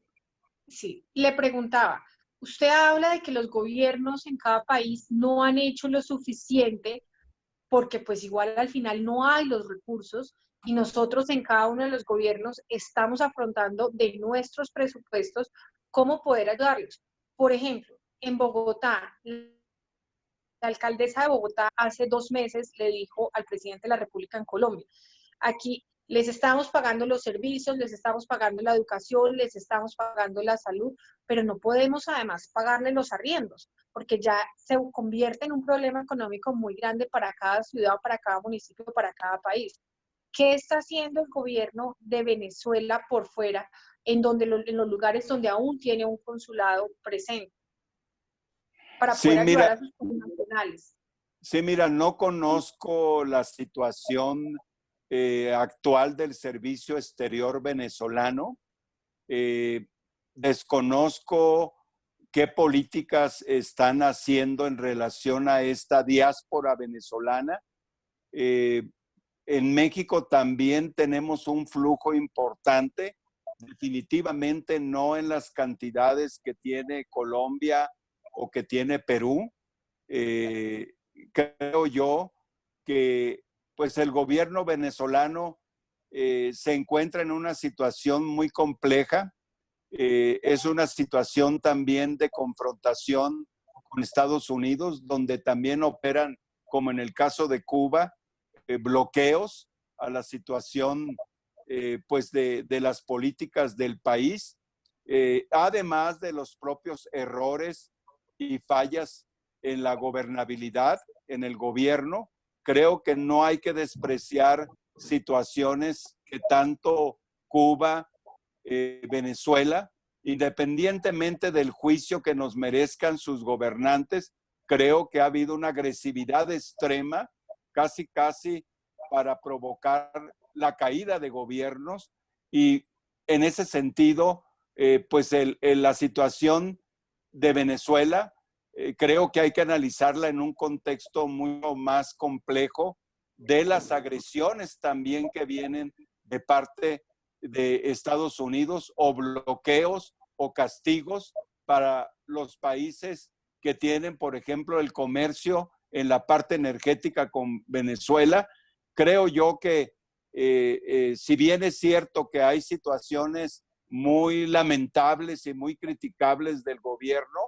sí, le preguntaba, usted habla de que los gobiernos en cada país no han hecho lo suficiente porque pues igual al final no hay los recursos y nosotros en cada uno de los gobiernos estamos afrontando de nuestros presupuestos cómo poder ayudarlos. Por ejemplo, en Bogotá, la alcaldesa de Bogotá hace 2 meses le dijo al presidente de la República en Colombia, aquí les estamos pagando los servicios, les estamos pagando la educación, les estamos pagando la salud, pero no podemos además pagarle los arriendos, porque ya se convierte en un problema económico muy grande para cada ciudad, para cada municipio, para cada país. ¿Qué está haciendo el gobierno de Venezuela por fuera, en los lugares donde aún tiene un consulado presente, para Sí, poder ayudar mira, a sus connacionales? sí, mira, no conozco la situación actual del servicio exterior venezolano. Desconozco qué políticas están haciendo en relación a esta diáspora venezolana. En México también tenemos un flujo importante, definitivamente no en las cantidades que tiene Colombia o que tiene Perú. Creo yo que pues el gobierno venezolano se encuentra en una situación muy compleja. Es una situación también de confrontación con Estados Unidos, donde también operan, como en el caso de Cuba, bloqueos a la situación pues de las políticas del país, además de los propios errores y fallas en la gobernabilidad, en el gobierno. Creo que no hay que despreciar situaciones que tanto Cuba, Venezuela, independientemente del juicio que nos merezcan sus gobernantes, creo que ha habido una agresividad extrema, casi para provocar la caída de gobiernos, y en ese sentido, pues la situación de Venezuela, creo que hay que analizarla en un contexto mucho más complejo de las agresiones también que vienen de parte de Estados Unidos, o bloqueos o castigos para los países que tienen, por ejemplo, el comercio en la parte energética con Venezuela. Creo yo que si bien es cierto que hay situaciones muy lamentables y muy criticables del gobierno,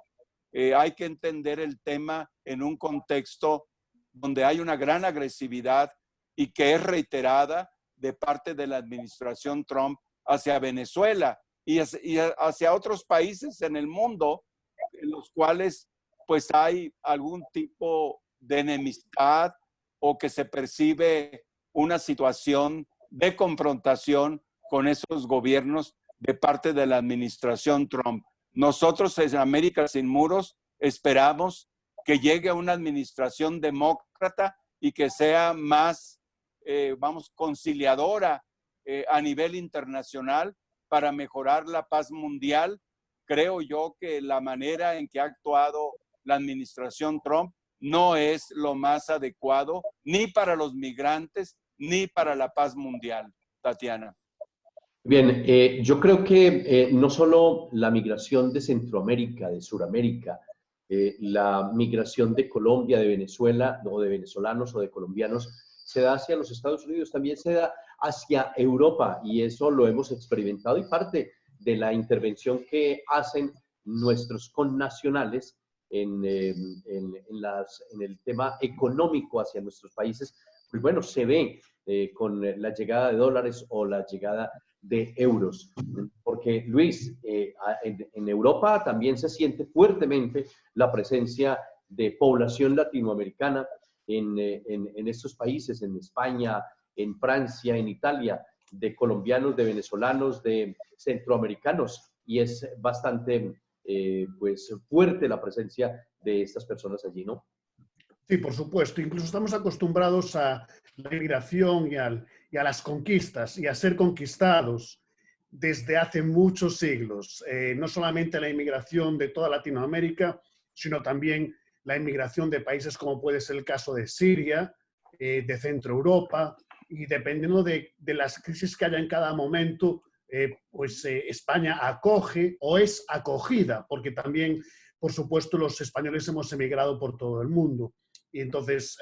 hay que entender el tema en un contexto donde hay una gran agresividad y que es reiterada de parte de la administración Trump hacia Venezuela y hacia otros países en el mundo, en los cuales pues hay algún tipo de enemistad o que se percibe una situación de confrontación con esos gobiernos de parte de la administración Trump. Nosotros en América Sin Muros esperamos que llegue una administración demócrata y que sea más, conciliadora a nivel internacional para mejorar la paz mundial. Creo yo que la manera en que ha actuado la administración Trump no es lo más adecuado ni para los migrantes ni para la paz mundial. Tatiana. Bien, yo creo que no solo la migración de Centroamérica, de Sudamérica, la migración de Colombia, de Venezuela, o de venezolanos o de colombianos, se da hacia los Estados Unidos, también se da hacia Europa, y eso lo hemos experimentado, y parte de la intervención que hacen nuestros connacionales en el tema económico hacia nuestros países, pues bueno, se ve con la llegada de dólares o la llegada de euros. Porque, Luis, en Europa también se siente fuertemente la presencia de población latinoamericana en estos países, en España, en Francia, en Italia, de colombianos, de venezolanos, de centroamericanos, y es bastante pues fuerte la presencia de estas personas allí, ¿no? Sí, por supuesto. Incluso estamos acostumbrados a la migración y a las conquistas y a ser conquistados desde hace muchos siglos. No solamente la inmigración de toda Latinoamérica, sino también la inmigración de países como puede ser el caso de Siria, de Centro Europa, y dependiendo de las crisis que haya en cada momento, España acoge o es acogida, porque también, por supuesto, los españoles hemos emigrado por todo el mundo. Y entonces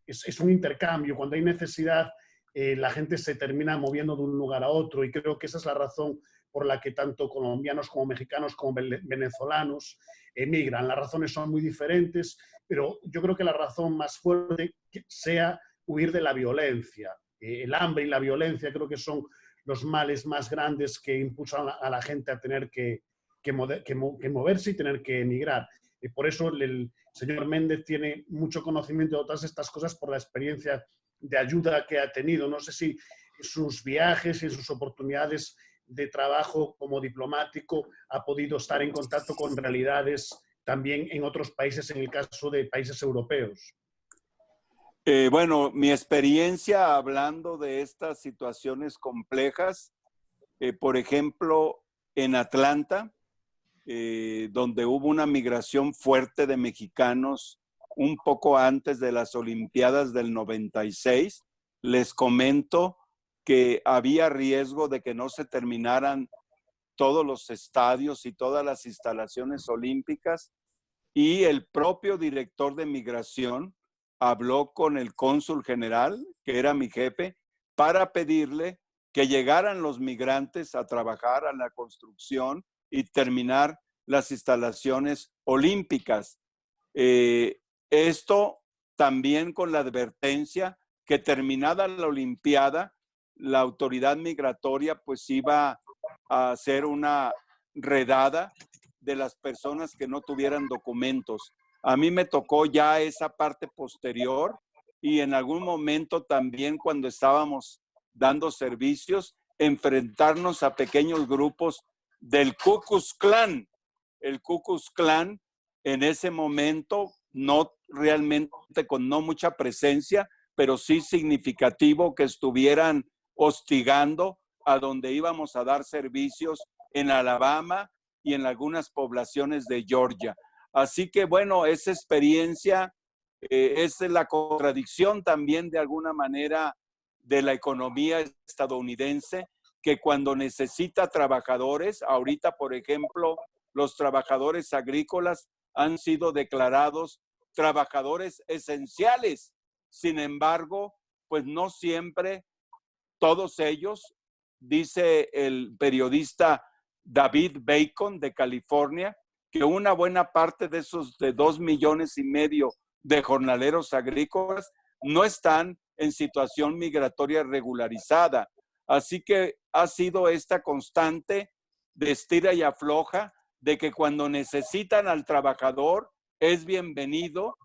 es un intercambio. Cuando hay necesidad, la gente se termina moviendo de un lugar a otro, y creo que esa es la razón por la que tanto colombianos como mexicanos como venezolanos emigran. Las razones son muy diferentes, pero yo creo que la razón más fuerte sea huir de la violencia. El hambre y la violencia creo que son los males más grandes que impulsan a la gente a tener que moverse y tener que emigrar. Y por eso el señor Méndez tiene mucho conocimiento de todas estas cosas por la experiencia de ayuda que ha tenido. No sé si sus viajes y sus oportunidades de trabajo como diplomático ha podido estar en contacto con realidades también en otros países, en el caso de países europeos. Bueno, mi experiencia hablando de estas situaciones complejas, por ejemplo, en Atlanta, donde hubo una migración fuerte de mexicanos un poco antes de las Olimpiadas del 96, les comento que había riesgo de que no se terminaran todos los estadios y todas las instalaciones olímpicas, y el propio director de migración habló con el cónsul general, que era mi jefe, para pedirle que llegaran los migrantes a trabajar a la construcción y terminar las instalaciones olímpicas. Esto también con la advertencia que terminada la Olimpiada, la autoridad migratoria pues iba a hacer una redada de las personas que no tuvieran documentos. A mí me tocó ya esa parte posterior, y en algún momento también cuando estábamos dando servicios, enfrentarnos a pequeños grupos del Ku Klux Klan. El Ku Klux Klan en ese momento, no realmente con no mucha presencia, pero sí significativo, que estuvieran hostigando a donde íbamos a dar servicios en Alabama y en algunas poblaciones de Georgia. Así que bueno, esa experiencia es la contradicción también de alguna manera de la economía estadounidense, que cuando necesita trabajadores, ahorita por ejemplo, los trabajadores agrícolas han sido declarados trabajadores esenciales. Sin embargo, pues no siempre todos ellos, dice el periodista David Bacon de California, que una buena parte de esos de 2,5 millones de jornaleros agrícolas no están en situación migratoria regularizada. Así que ha sido esta constante de estira y afloja, de que cuando necesitan al trabajador es bienvenido,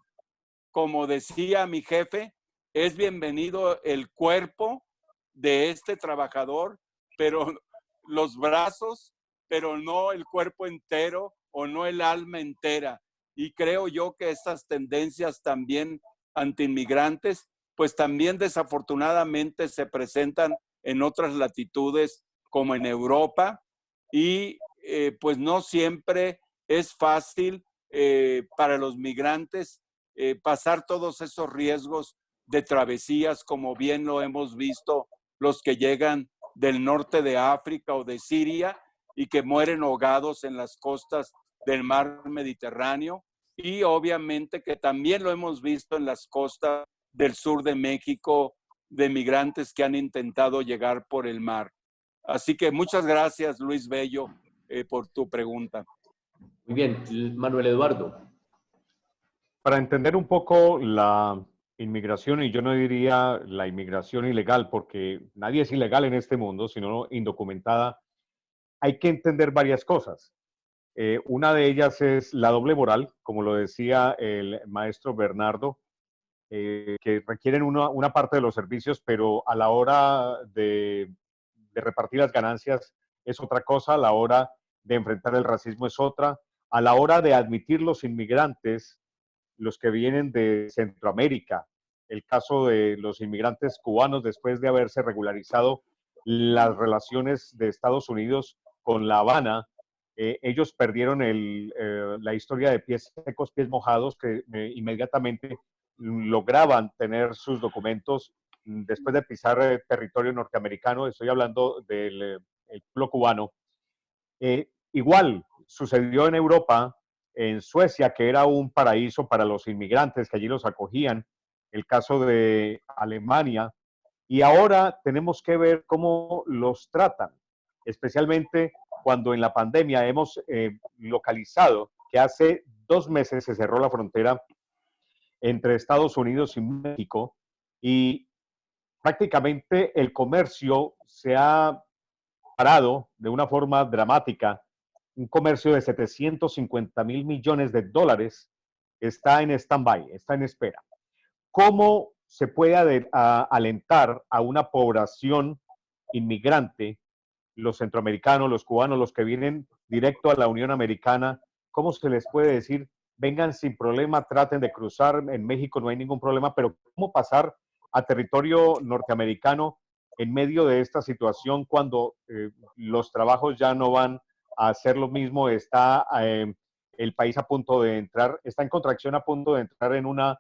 como decía mi jefe, es bienvenido el cuerpo de este trabajador, pero los brazos, pero no el cuerpo entero o no el alma entera. Y creo yo que estas tendencias también antiinmigrantes, pues también desafortunadamente se presentan en otras latitudes como en Europa, y pues no siempre es fácil para los migrantes pasar todos esos riesgos de travesías, como bien lo hemos visto los que llegan del norte de África o de Siria y que mueren ahogados en las costas del mar Mediterráneo, y obviamente que también lo hemos visto en las costas del sur de México, de migrantes que han intentado llegar por el mar. Así que muchas gracias, Luis Bello, por tu pregunta. Muy bien, Manuel Eduardo. Para entender un poco la inmigración, y yo no diría la inmigración ilegal, porque nadie es ilegal en este mundo, sino indocumentada, hay que entender varias cosas. Una de ellas es la doble moral, como lo decía el maestro Bernardo, que requieren una parte de los servicios, pero a la hora de repartir las ganancias es otra cosa, a la hora de enfrentar el racismo es otra, a la hora de admitir los inmigrantes, los que vienen de Centroamérica, el caso de los inmigrantes cubanos después de haberse regularizado las relaciones de Estados Unidos con La Habana, ellos perdieron la historia de pies secos, pies mojados, que inmediatamente lograban tener sus documentos después de pisar territorio norteamericano. Estoy hablando del el pueblo cubano. Igual sucedió en Europa, en Suecia, que era un paraíso para los inmigrantes, que allí los acogían, el caso de Alemania, y ahora tenemos que ver cómo los tratan, especialmente cuando en la pandemia hemos localizado que hace 2 meses se cerró la frontera entre Estados Unidos y México y prácticamente el comercio se ha parado de una forma dramática. Un comercio de 750,000 millones de dólares está en stand-by, está en espera. ¿Cómo se puede alentar a una población inmigrante, los centroamericanos, los cubanos, los que vienen directo a la Unión Americana? ¿Cómo se les puede decir, vengan sin problema, traten de cruzar, en México no hay ningún problema, pero cómo pasar a territorio norteamericano en medio de esta situación cuando los trabajos ya no van a hacer lo mismo? Está el país a punto de entrar, está en contracción, a punto de entrar en una,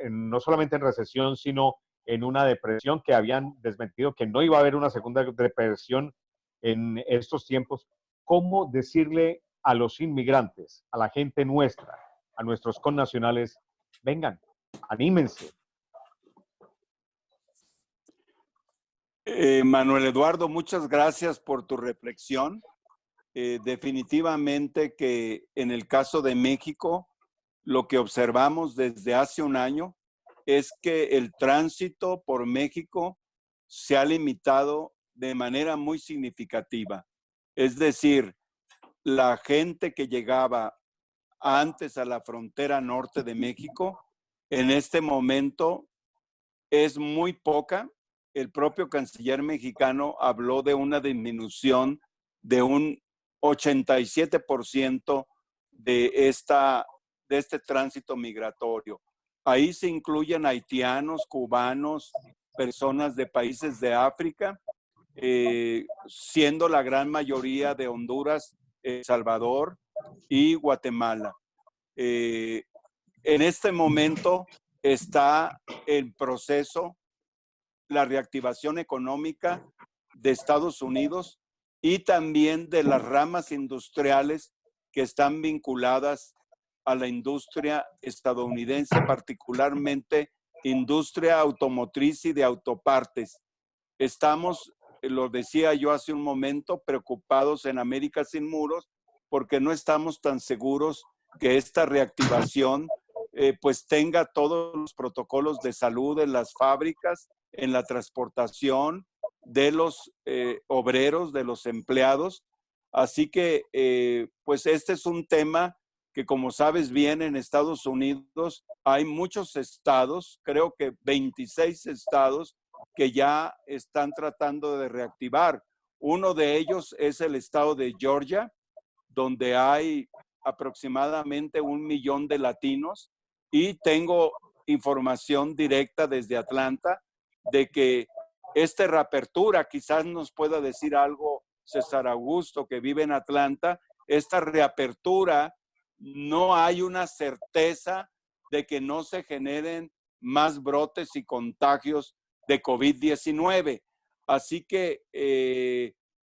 no solamente en recesión, sino en una depresión, que habían desmentido que no iba a haber una segunda depresión en estos tiempos. ¿Cómo decirle a los inmigrantes, a la gente nuestra, a nuestros connacionales, vengan, anímense? Manuel Eduardo, muchas gracias por tu reflexión. Definitivamente que en el caso de México, lo que observamos desde hace un año es que el tránsito por México se ha limitado de manera muy significativa. Es decir, la gente que llegaba antes a la frontera norte de México, en este momento es muy poca. El propio canciller mexicano habló de una disminución de un 87% de este tránsito migratorio. Ahí se incluyen haitianos, cubanos, personas de países de África, siendo la gran mayoría de Honduras, El Salvador y Guatemala. En este momento está en proceso la reactivación económica de Estados Unidos y también de las ramas industriales que están vinculadas a la industria estadounidense, particularmente industria automotriz y de autopartes. Estamos, lo decía yo hace un momento, preocupados en América Sin Muros porque no estamos tan seguros que esta reactivación pues tenga todos los protocolos de salud en las fábricas, en la transportación de los obreros, de los empleados. Así que pues este es un tema que, como sabes bien, en Estados Unidos hay muchos estados, creo que 26 estados, que ya están tratando de reactivar. Uno de ellos es el estado de Georgia, donde hay aproximadamente 1 millón de latinos, y tengo información directa desde Atlanta de que esta reapertura, quizás nos pueda decir algo César Augusto, que vive en Atlanta, esta reapertura no hay una certeza de que no se generen más brotes y contagios de COVID-19. Así que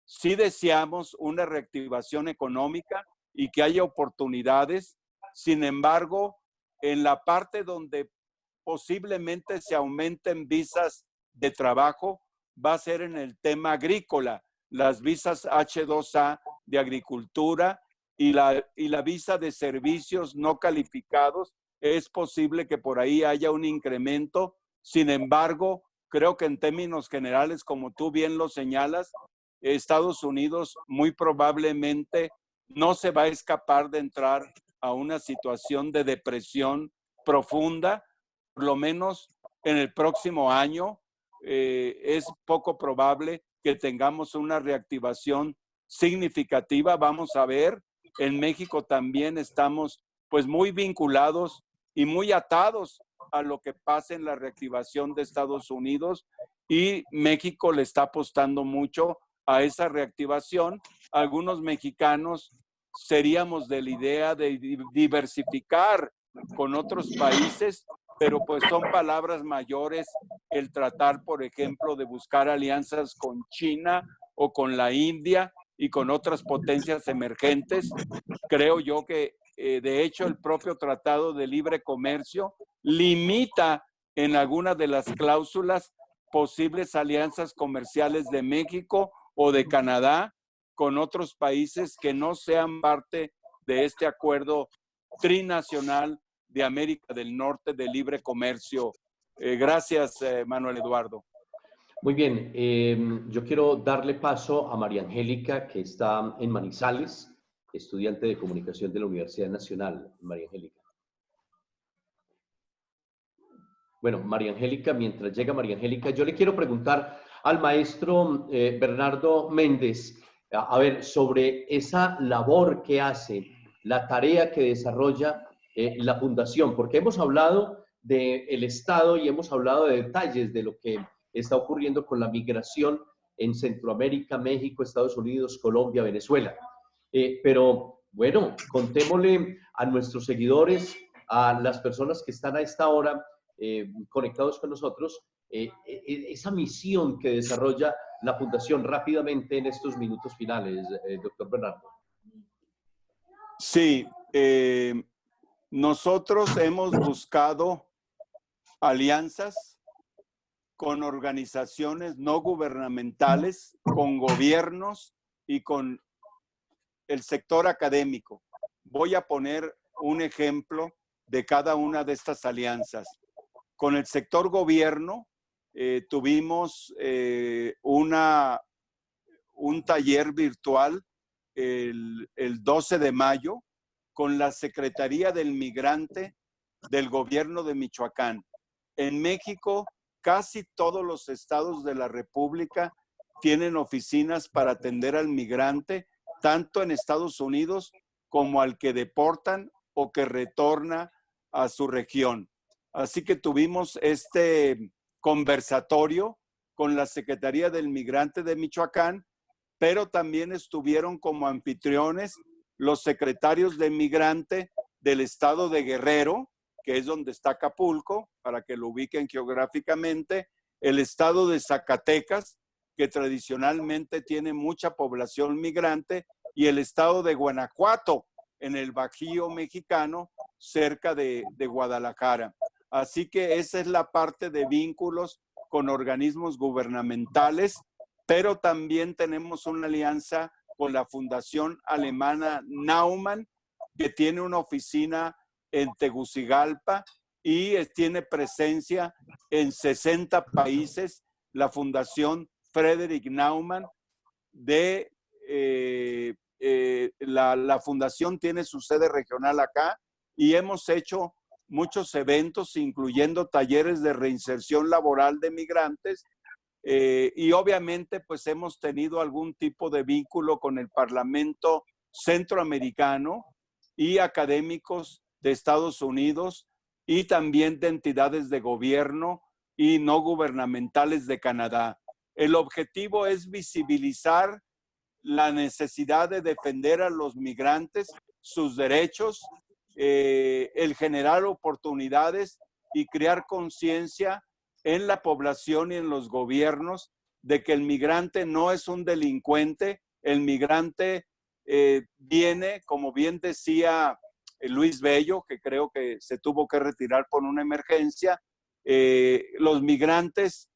sí deseamos una reactivación económica y que haya oportunidades. Sin embargo, en la parte donde posiblemente se aumenten visas de trabajo, va a ser en el tema agrícola, las visas H2A de agricultura y la visa de servicios no calificados. Es posible que por ahí haya un incremento. Sin embargo, creo que en términos generales, como tú bien lo señalas, Estados Unidos muy probablemente no se va a escapar de entrar a una situación de depresión profunda, por lo menos en el próximo año. Es poco probable que tengamos una reactivación significativa. Vamos a ver, en México también estamos pues muy vinculados y muy atados a lo que pasa en la reactivación de Estados Unidos, y México le está apostando mucho a esa reactivación. Algunos mexicanos seríamos de la idea de diversificar con otros países, pero pues son palabras mayores el tratar, por ejemplo, de buscar alianzas con China o con la India y con otras potencias emergentes. Creo yo que, de hecho, el propio Tratado de Libre Comercio limita en algunas de las cláusulas posibles alianzas comerciales de México o de Canadá con otros países que no sean parte de este acuerdo trinacional de América del Norte de libre comercio. Gracias, Manuel Eduardo. Muy bien, yo quiero darle paso a María Angélica, que está en Manizales, estudiante de comunicación de la Universidad Nacional. María Angélica. Bueno, María Angélica, mientras llega María Angélica, yo le quiero preguntar al maestro Bernardo Méndez, a ver, sobre esa labor que hace, la tarea que desarrolla la Fundación, porque hemos hablado del Estado y hemos hablado de detalles de lo que está ocurriendo con la migración en Centroamérica, México, Estados Unidos, Colombia, Venezuela. Pero bueno, contémosle a nuestros seguidores, a las personas que están a esta hora conectados con nosotros, esa misión que desarrolla la Fundación rápidamente en estos minutos finales, doctor Bernardo. Sí, nosotros hemos buscado alianzas con organizaciones no gubernamentales, con gobiernos y con el sector académico. Voy a poner un ejemplo de cada una de estas alianzas. Con el sector gobierno tuvimos un taller virtual el 12 de mayo con la Secretaría del Migrante del Gobierno de Michoacán. En México, casi todos los estados de la República tienen oficinas para atender al migrante, tanto en Estados Unidos como al que deportan o que retorna a su región. Así que tuvimos este conversatorio con la Secretaría del Migrante de Michoacán, pero también estuvieron como anfitriones los secretarios de Migrante del estado de Guerrero, que es donde está Acapulco, para que lo ubiquen geográficamente, el estado de Zacatecas, que tradicionalmente tiene mucha población migrante, y el estado de Guanajuato, en el Bajío mexicano, cerca de Guadalajara. Así que esa es la parte de vínculos con organismos gubernamentales, pero también tenemos una alianza con la Fundación Alemana Naumann, que tiene una oficina en Tegucigalpa y tiene presencia en 60 países. La Fundación Friedrich Naumann la fundación tiene su sede regional acá y hemos hecho muchos eventos, incluyendo talleres de reinserción laboral de migrantes, y obviamente pues hemos tenido algún tipo de vínculo con el Parlamento Centroamericano y académicos de Estados Unidos y también de entidades de gobierno y no gubernamentales de Canadá. El objetivo es visibilizar la necesidad de defender a los migrantes, sus derechos, el generar oportunidades y crear conciencia en la población y en los gobiernos de que el migrante no es un delincuente. El migrante viene, como bien decía Luis Bello, que creo que se tuvo que retirar por una emergencia, los migrantes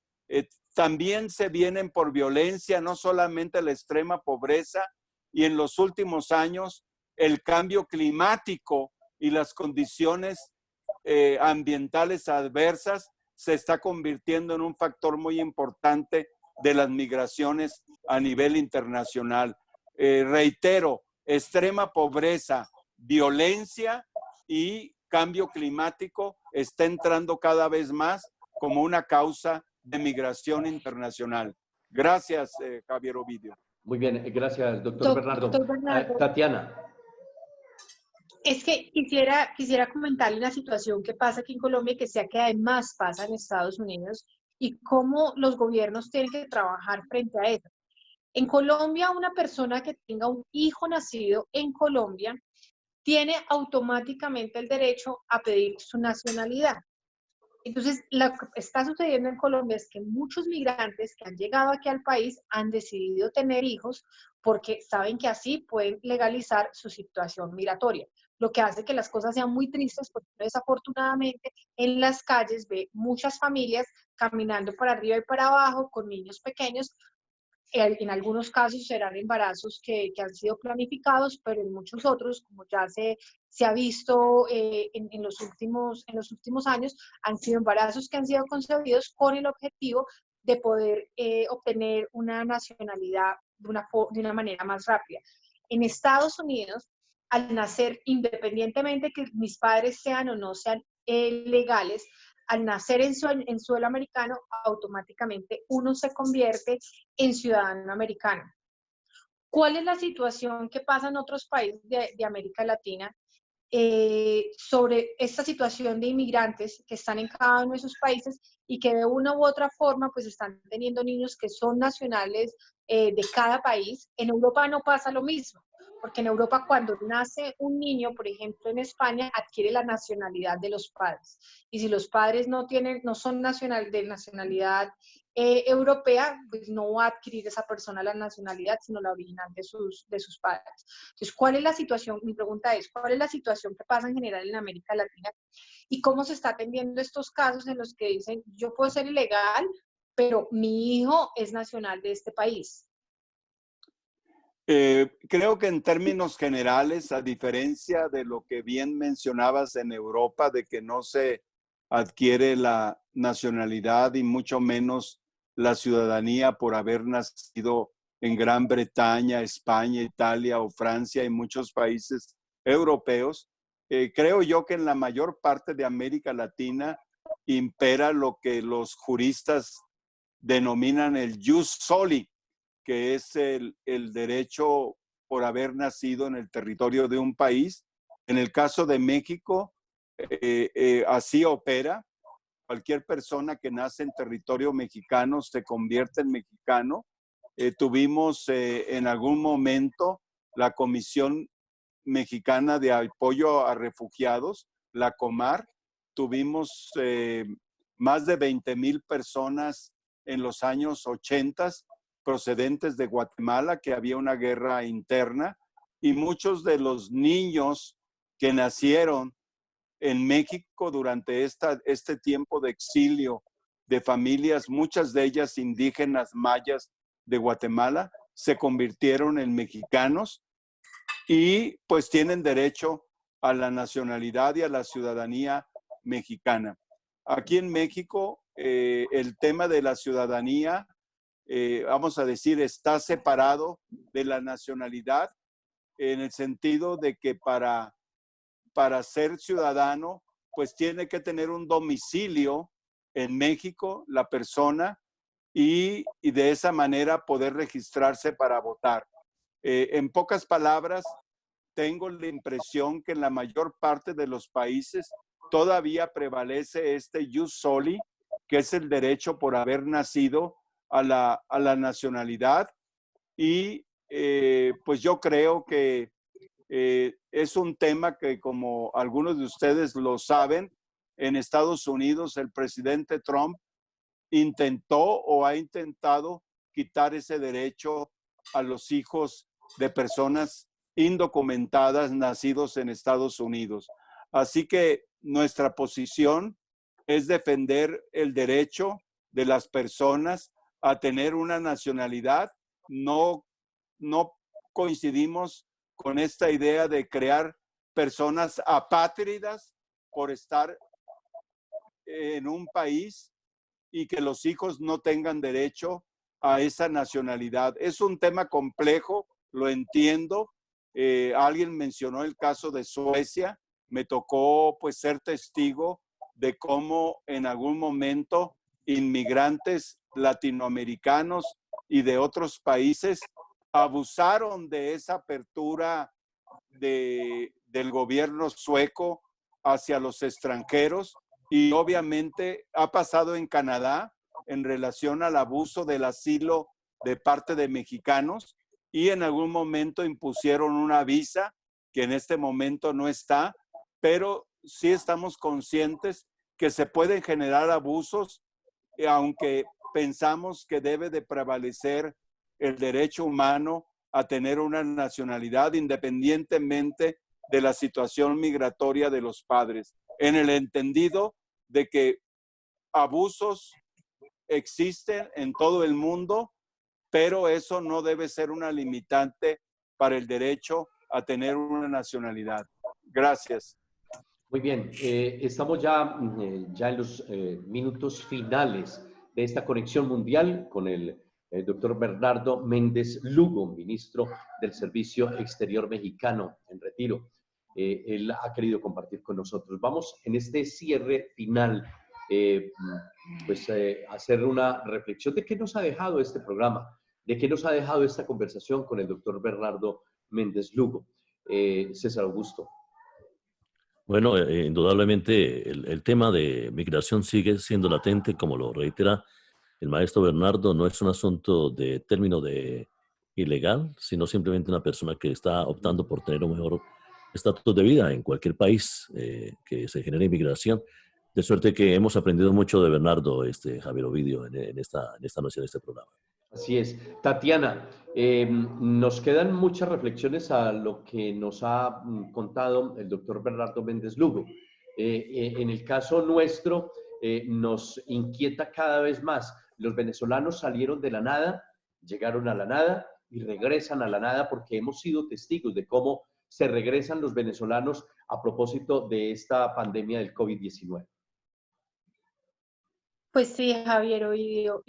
también se vienen por violencia, no solamente la extrema pobreza, y en los últimos años el cambio climático y las condiciones ambientales adversas se está convirtiendo en un factor muy importante de las migraciones a nivel internacional. Reitero, extrema pobreza, violencia y cambio climático está entrando cada vez más como una causa de migración internacional. Gracias, Javier Ovidio. Muy bien, gracias, doctor Bernardo. Tatiana. Es que quisiera comentarle una situación que pasa aquí en Colombia y que sea que además pasa en Estados Unidos y cómo los gobiernos tienen que trabajar frente a eso. En Colombia, una persona que tenga un hijo nacido en Colombia tiene automáticamente el derecho a pedir su nacionalidad. Entonces, lo que está sucediendo en Colombia es que muchos migrantes que han llegado aquí al país han decidido tener hijos porque saben que así pueden legalizar su situación migratoria, lo que hace que las cosas sean muy tristes porque desafortunadamente en las calles ve muchas familias caminando para arriba y para abajo con niños pequeños. En algunos casos serán embarazos que han sido planificados, pero en muchos otros, como ya se ha visto en los últimos años, han sido embarazos que han sido concebidos con el objetivo de poder obtener una nacionalidad de una manera más rápida. En Estados Unidos, al nacer, independientemente que mis padres sean o no sean legales, al nacer en suelo americano, automáticamente uno se convierte en ciudadano americano. ¿Cuál es la situación que pasa en otros países de América Latina sobre esta situación de inmigrantes que están en cada uno de sus países y que de una u otra forma pues están teniendo niños que son nacionales de cada país? En Europa no pasa lo mismo, porque en Europa cuando nace un niño, por ejemplo en España, adquiere la nacionalidad de los padres. Y si los padres no son de nacionalidad europea, pues no va a adquirir esa persona la nacionalidad, sino la original de sus padres. Entonces, ¿cuál es la situación? Mi pregunta es, ¿cuál es la situación que pasa en general en América Latina? ¿Y cómo se está atendiendo estos casos en los que dicen, yo puedo ser ilegal, pero mi hijo es nacional de este país? Creo que en términos generales, a diferencia de lo que bien mencionabas en Europa, de que no se adquiere la nacionalidad y mucho menos la ciudadanía por haber nacido en Gran Bretaña, España, Italia o Francia y muchos países europeos, creo yo que en la mayor parte de América Latina impera lo que los juristas denominan el jus soli, que es el derecho por haber nacido en el territorio de un país. En el caso de México, así opera. Cualquier persona que nace en territorio mexicano se convierte en mexicano. Tuvimos en algún momento la Comisión Mexicana de Apoyo a Refugiados, la COMAR. Tuvimos más de 20,000 personas en los años 80 procedentes de Guatemala, que había una guerra interna, y muchos de los niños que nacieron en México durante este tiempo de exilio de familias, muchas de ellas indígenas mayas de Guatemala, se convirtieron en mexicanos y pues tienen derecho a la nacionalidad y a la ciudadanía mexicana. Aquí en México, el tema de la ciudadanía, vamos a decir, está separado de la nacionalidad en el sentido de que para ser ciudadano, pues tiene que tener un domicilio en México, la persona, y de esa manera poder registrarse para votar. En pocas palabras, tengo la impresión que en la mayor parte de los países todavía prevalece este jus soli, que es el derecho por haber nacido a la nacionalidad. Y pues yo creo que es un tema que, como algunos de ustedes lo saben, en Estados Unidos el presidente Trump intentó o ha intentado quitar ese derecho a los hijos de personas indocumentadas nacidos en Estados Unidos. Así que nuestra posición es defender el derecho de las personas a tener una nacionalidad. No coincidimos con esta idea de crear personas apátridas por estar en un país y que los hijos no tengan derecho a esa nacionalidad. Es un tema complejo, lo entiendo. Alguien mencionó el caso de Suecia. Me tocó pues ser testigo de cómo en algún momento inmigrantes latinoamericanos y de otros países abusaron de esa apertura del gobierno sueco hacia los extranjeros, y obviamente ha pasado en Canadá en relación al abuso del asilo de parte de mexicanos y en algún momento impusieron una visa que en este momento no está, pero sí estamos conscientes que se pueden generar abusos, aunque pensamos que debe de prevalecer el derecho humano a tener una nacionalidad independientemente de la situación migratoria de los padres, en el entendido de que abusos existen en todo el mundo, pero eso no debe ser una limitante para el derecho a tener una nacionalidad. Gracias. Muy bien, estamos ya en los minutos finales de esta conexión mundial con el doctor Bernardo Méndez Lugo, ministro del Servicio Exterior Mexicano en retiro. Él ha querido compartir con nosotros. Vamos en este cierre final, hacer una reflexión de qué nos ha dejado este programa, de qué nos ha dejado esta conversación con el doctor Bernardo Méndez Lugo. César Augusto. Bueno, indudablemente el tema de migración sigue siendo latente, como lo reitera el maestro Bernardo. No es un asunto de término de ilegal, sino simplemente una persona que está optando por tener un mejor estatus de vida en cualquier país que se genere inmigración. De suerte que hemos aprendido mucho de Bernardo, Javier Ovidio, en esta noche, en este programa. Así es. Tatiana, nos quedan muchas reflexiones a lo que nos ha contado el doctor Bernardo Méndez Lugo. En el caso nuestro, nos inquieta cada vez más. Los venezolanos salieron de la nada, llegaron a la nada y regresan a la nada porque hemos sido testigos de cómo se regresan los venezolanos a propósito de esta pandemia del COVID-19. Pues sí, Javier Ovidio,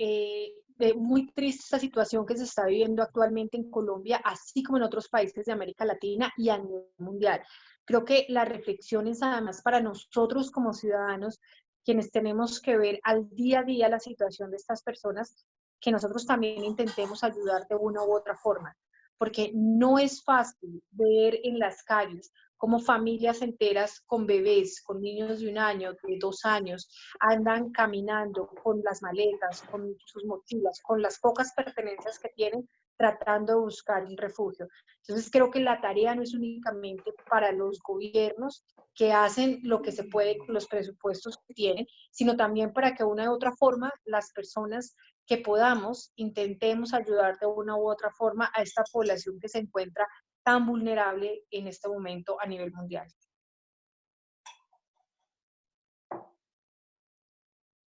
muy triste esta situación que se está viviendo actualmente en Colombia, así como en otros países de América Latina y a nivel mundial. Creo que la reflexión es además para nosotros como ciudadanos, quienes tenemos que ver al día a día la situación de estas personas, que nosotros también intentemos ayudar de una u otra forma, porque no es fácil ver en las calles cómo familias enteras con bebés, con niños de 1 año, de 2 años, andan caminando con las maletas, con sus mochilas, con las pocas pertenencias que tienen, tratando de buscar un refugio. Entonces creo que la tarea no es únicamente para los gobiernos que hacen lo que se puede con los presupuestos que tienen, sino también para que de una u otra forma las personas que podamos intentemos ayudar de una u otra forma a esta población que se encuentra tan vulnerable en este momento a nivel mundial.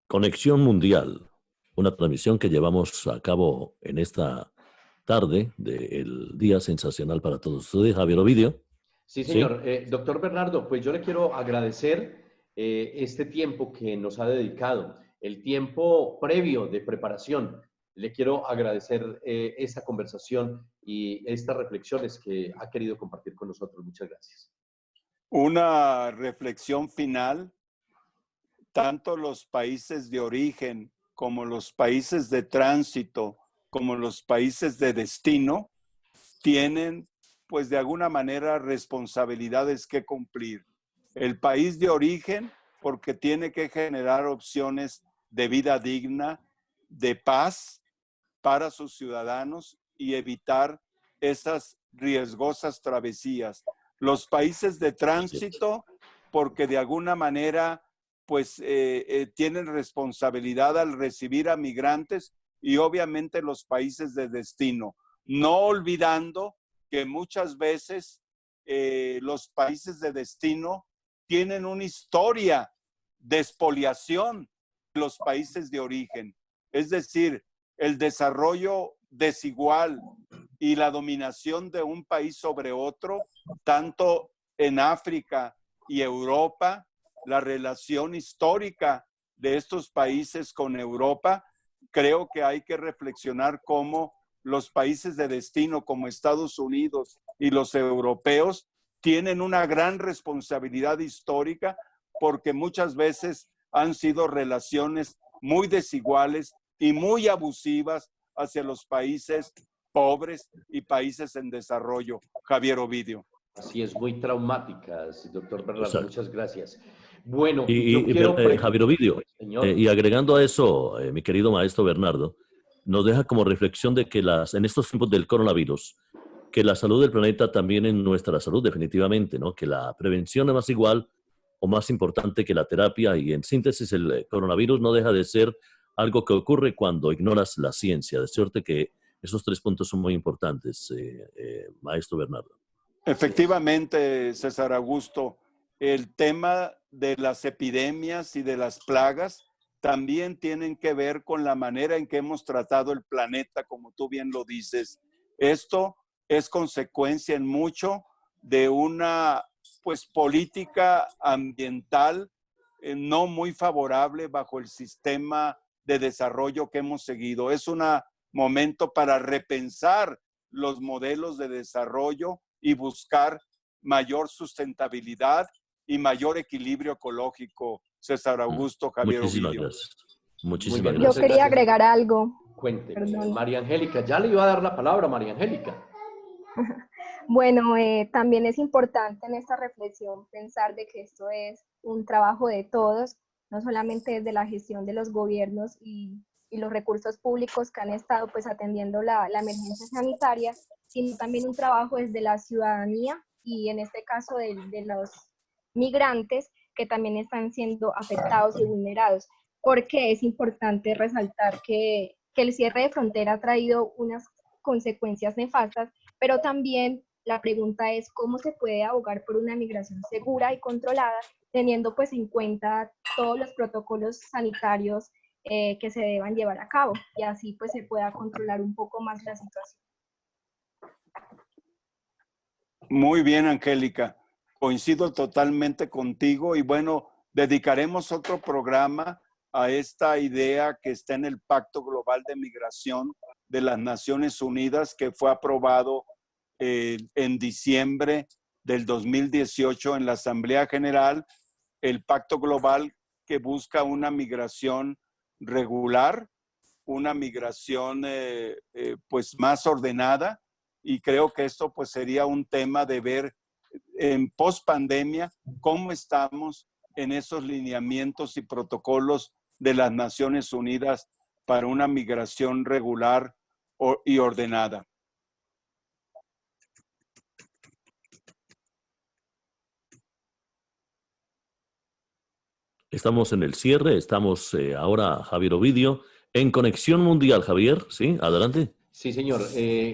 Conexión Mundial, una transmisión que llevamos a cabo en esta tarde del Día Sensacional para todos ustedes. Javier Ovidio. Sí, señor. ¿Sí? Doctor Bernardo, pues yo le quiero agradecer este tiempo que nos ha dedicado, el tiempo previo de preparación. Le quiero agradecer esta conversación y estas reflexiones que ha querido compartir con nosotros. Muchas gracias. Una reflexión final. Tanto los países de origen como los países de tránsito, como los países de destino, tienen, pues de alguna manera, responsabilidades que cumplir. El país de origen, porque tiene que generar opciones de vida digna, de paz para sus ciudadanos y evitar esas riesgosas travesías. Los países de tránsito, porque de alguna manera pues tienen responsabilidad al recibir a migrantes, y obviamente los países de destino, no olvidando que muchas veces los países de destino tienen una historia de expoliación de los países de origen. Es decir, el desarrollo desigual y la dominación de un país sobre otro, tanto en África y Europa, la relación histórica de estos países con Europa, creo que hay que reflexionar cómo los países de destino como Estados Unidos y los europeos tienen una gran responsabilidad histórica, porque muchas veces han sido relaciones muy desiguales y muy abusivas hacia los países pobres y países en desarrollo. Javier Ovidio. Así es, muy traumáticas, doctor Bernardo. Exacto. Muchas gracias. Bueno, Javier Ovidio, y agregando a eso, mi querido maestro Bernardo, nos deja como reflexión de que en estos tiempos del coronavirus, que la salud del planeta también es nuestra salud, definitivamente, ¿no? Que la prevención es más igual o más importante que la terapia y en síntesis el coronavirus no deja de ser algo que ocurre cuando ignoras la ciencia. De suerte que esos 3 puntos son muy importantes, maestro Bernardo. Efectivamente, César Augusto, el tema de las epidemias y de las plagas también tienen que ver con la manera en que hemos tratado el planeta, como tú bien lo dices. Esto es consecuencia en mucho de una política ambiental no muy favorable bajo el sistema de desarrollo que hemos seguido. Es un momento para repensar los modelos de desarrollo y buscar mayor sustentabilidad y mayor equilibrio ecológico, César Augusto, Javier Muchísimas Ovidio. gracias. Muchísimas bien, gracias. Yo quería gracias. agregar algo. Cuénteme, Perdón. María Angélica. Ya le iba a dar la palabra a María Angélica. Bueno, también es importante en esta reflexión pensar de que esto es un trabajo de todos, no solamente desde la gestión de los gobiernos y los recursos públicos que han estado pues atendiendo la emergencia sanitaria, sino también un trabajo desde la ciudadanía y en este caso de los migrantes que también están siendo afectados y vulnerados. Porque es importante resaltar que el cierre de frontera ha traído unas consecuencias nefastas, pero también la pregunta es cómo se puede abogar por una migración segura y controlada, teniendo pues en cuenta todos los protocolos sanitarios que se deban llevar a cabo y así pues se pueda controlar un poco más la situación. Muy bien, Angélica. Coincido totalmente contigo y bueno, dedicaremos otro programa a esta idea que está en el Pacto Global de Migración de las Naciones Unidas, que fue aprobado en diciembre del 2018 en la Asamblea General, el Pacto Global que busca una migración regular, una migración pues más ordenada, y creo que esto pues sería un tema de ver en post-pandemia cómo estamos en esos lineamientos y protocolos de las Naciones Unidas para una migración regular y ordenada. Estamos en el cierre, estamos ahora, Javier Ovidio, en Conexión Mundial. Javier, ¿sí? Adelante. Sí, señor.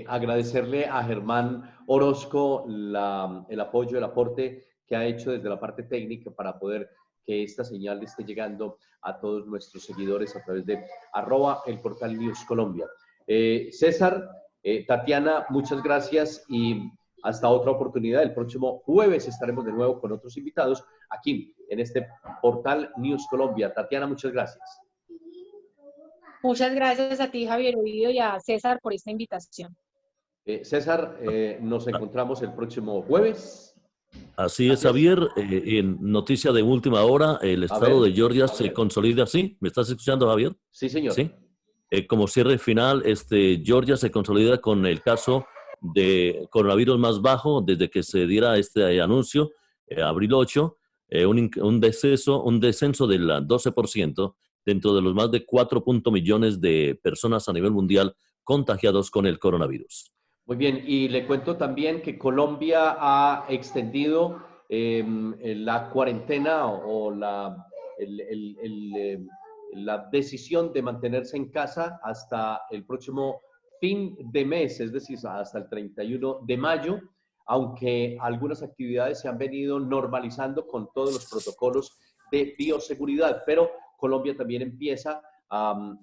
Agradecerle a Germán Orozco el apoyo, el aporte que ha hecho desde la parte técnica para poder que esta señal esté llegando a todos nuestros seguidores a través de @el portal News Colombia. César, Tatiana, muchas gracias y hasta otra oportunidad. El próximo jueves estaremos de nuevo con otros invitados aquí en este portal News Colombia. Tatiana, muchas gracias. Muchas gracias a ti, Javier Ovidio, y a César por esta invitación. César, nos encontramos el próximo jueves. Así es, Javier. En noticia de última hora, el estado de Georgia se consolida. ¿Sí? ¿Me estás escuchando, Javier? Sí, señor. Sí. Como cierre final, Georgia se consolida con el caso de coronavirus más bajo desde que se diera este anuncio, abril 8, un descenso del 12% dentro de los más de 4 millones de personas a nivel mundial contagiados con el coronavirus. Muy bien, y le cuento también que Colombia ha extendido la cuarentena o la decisión de mantenerse en casa hasta el próximo fin de mes, es decir, hasta el 31 de mayo, aunque algunas actividades se han venido normalizando con todos los protocolos de bioseguridad, pero Colombia también empieza a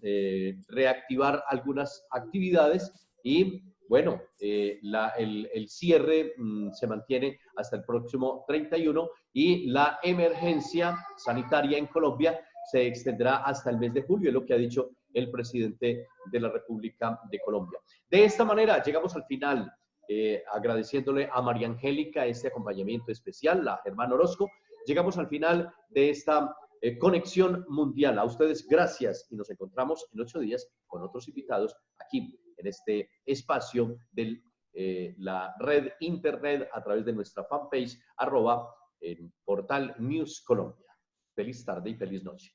reactivar algunas actividades y bueno, el cierre se mantiene hasta el próximo 31 y la emergencia sanitaria en Colombia se extenderá hasta el mes de julio, es lo que ha dicho el presidente de la República de Colombia. De esta manera llegamos al final, agradeciéndole a María Angélica este acompañamiento especial, a Germán Orozco. Llegamos al final de esta conexión mundial. A ustedes gracias y nos encontramos en 8 días con otros invitados aquí en este espacio de la red internet a través de nuestra fanpage @portal News Colombia. Feliz tarde y feliz noche.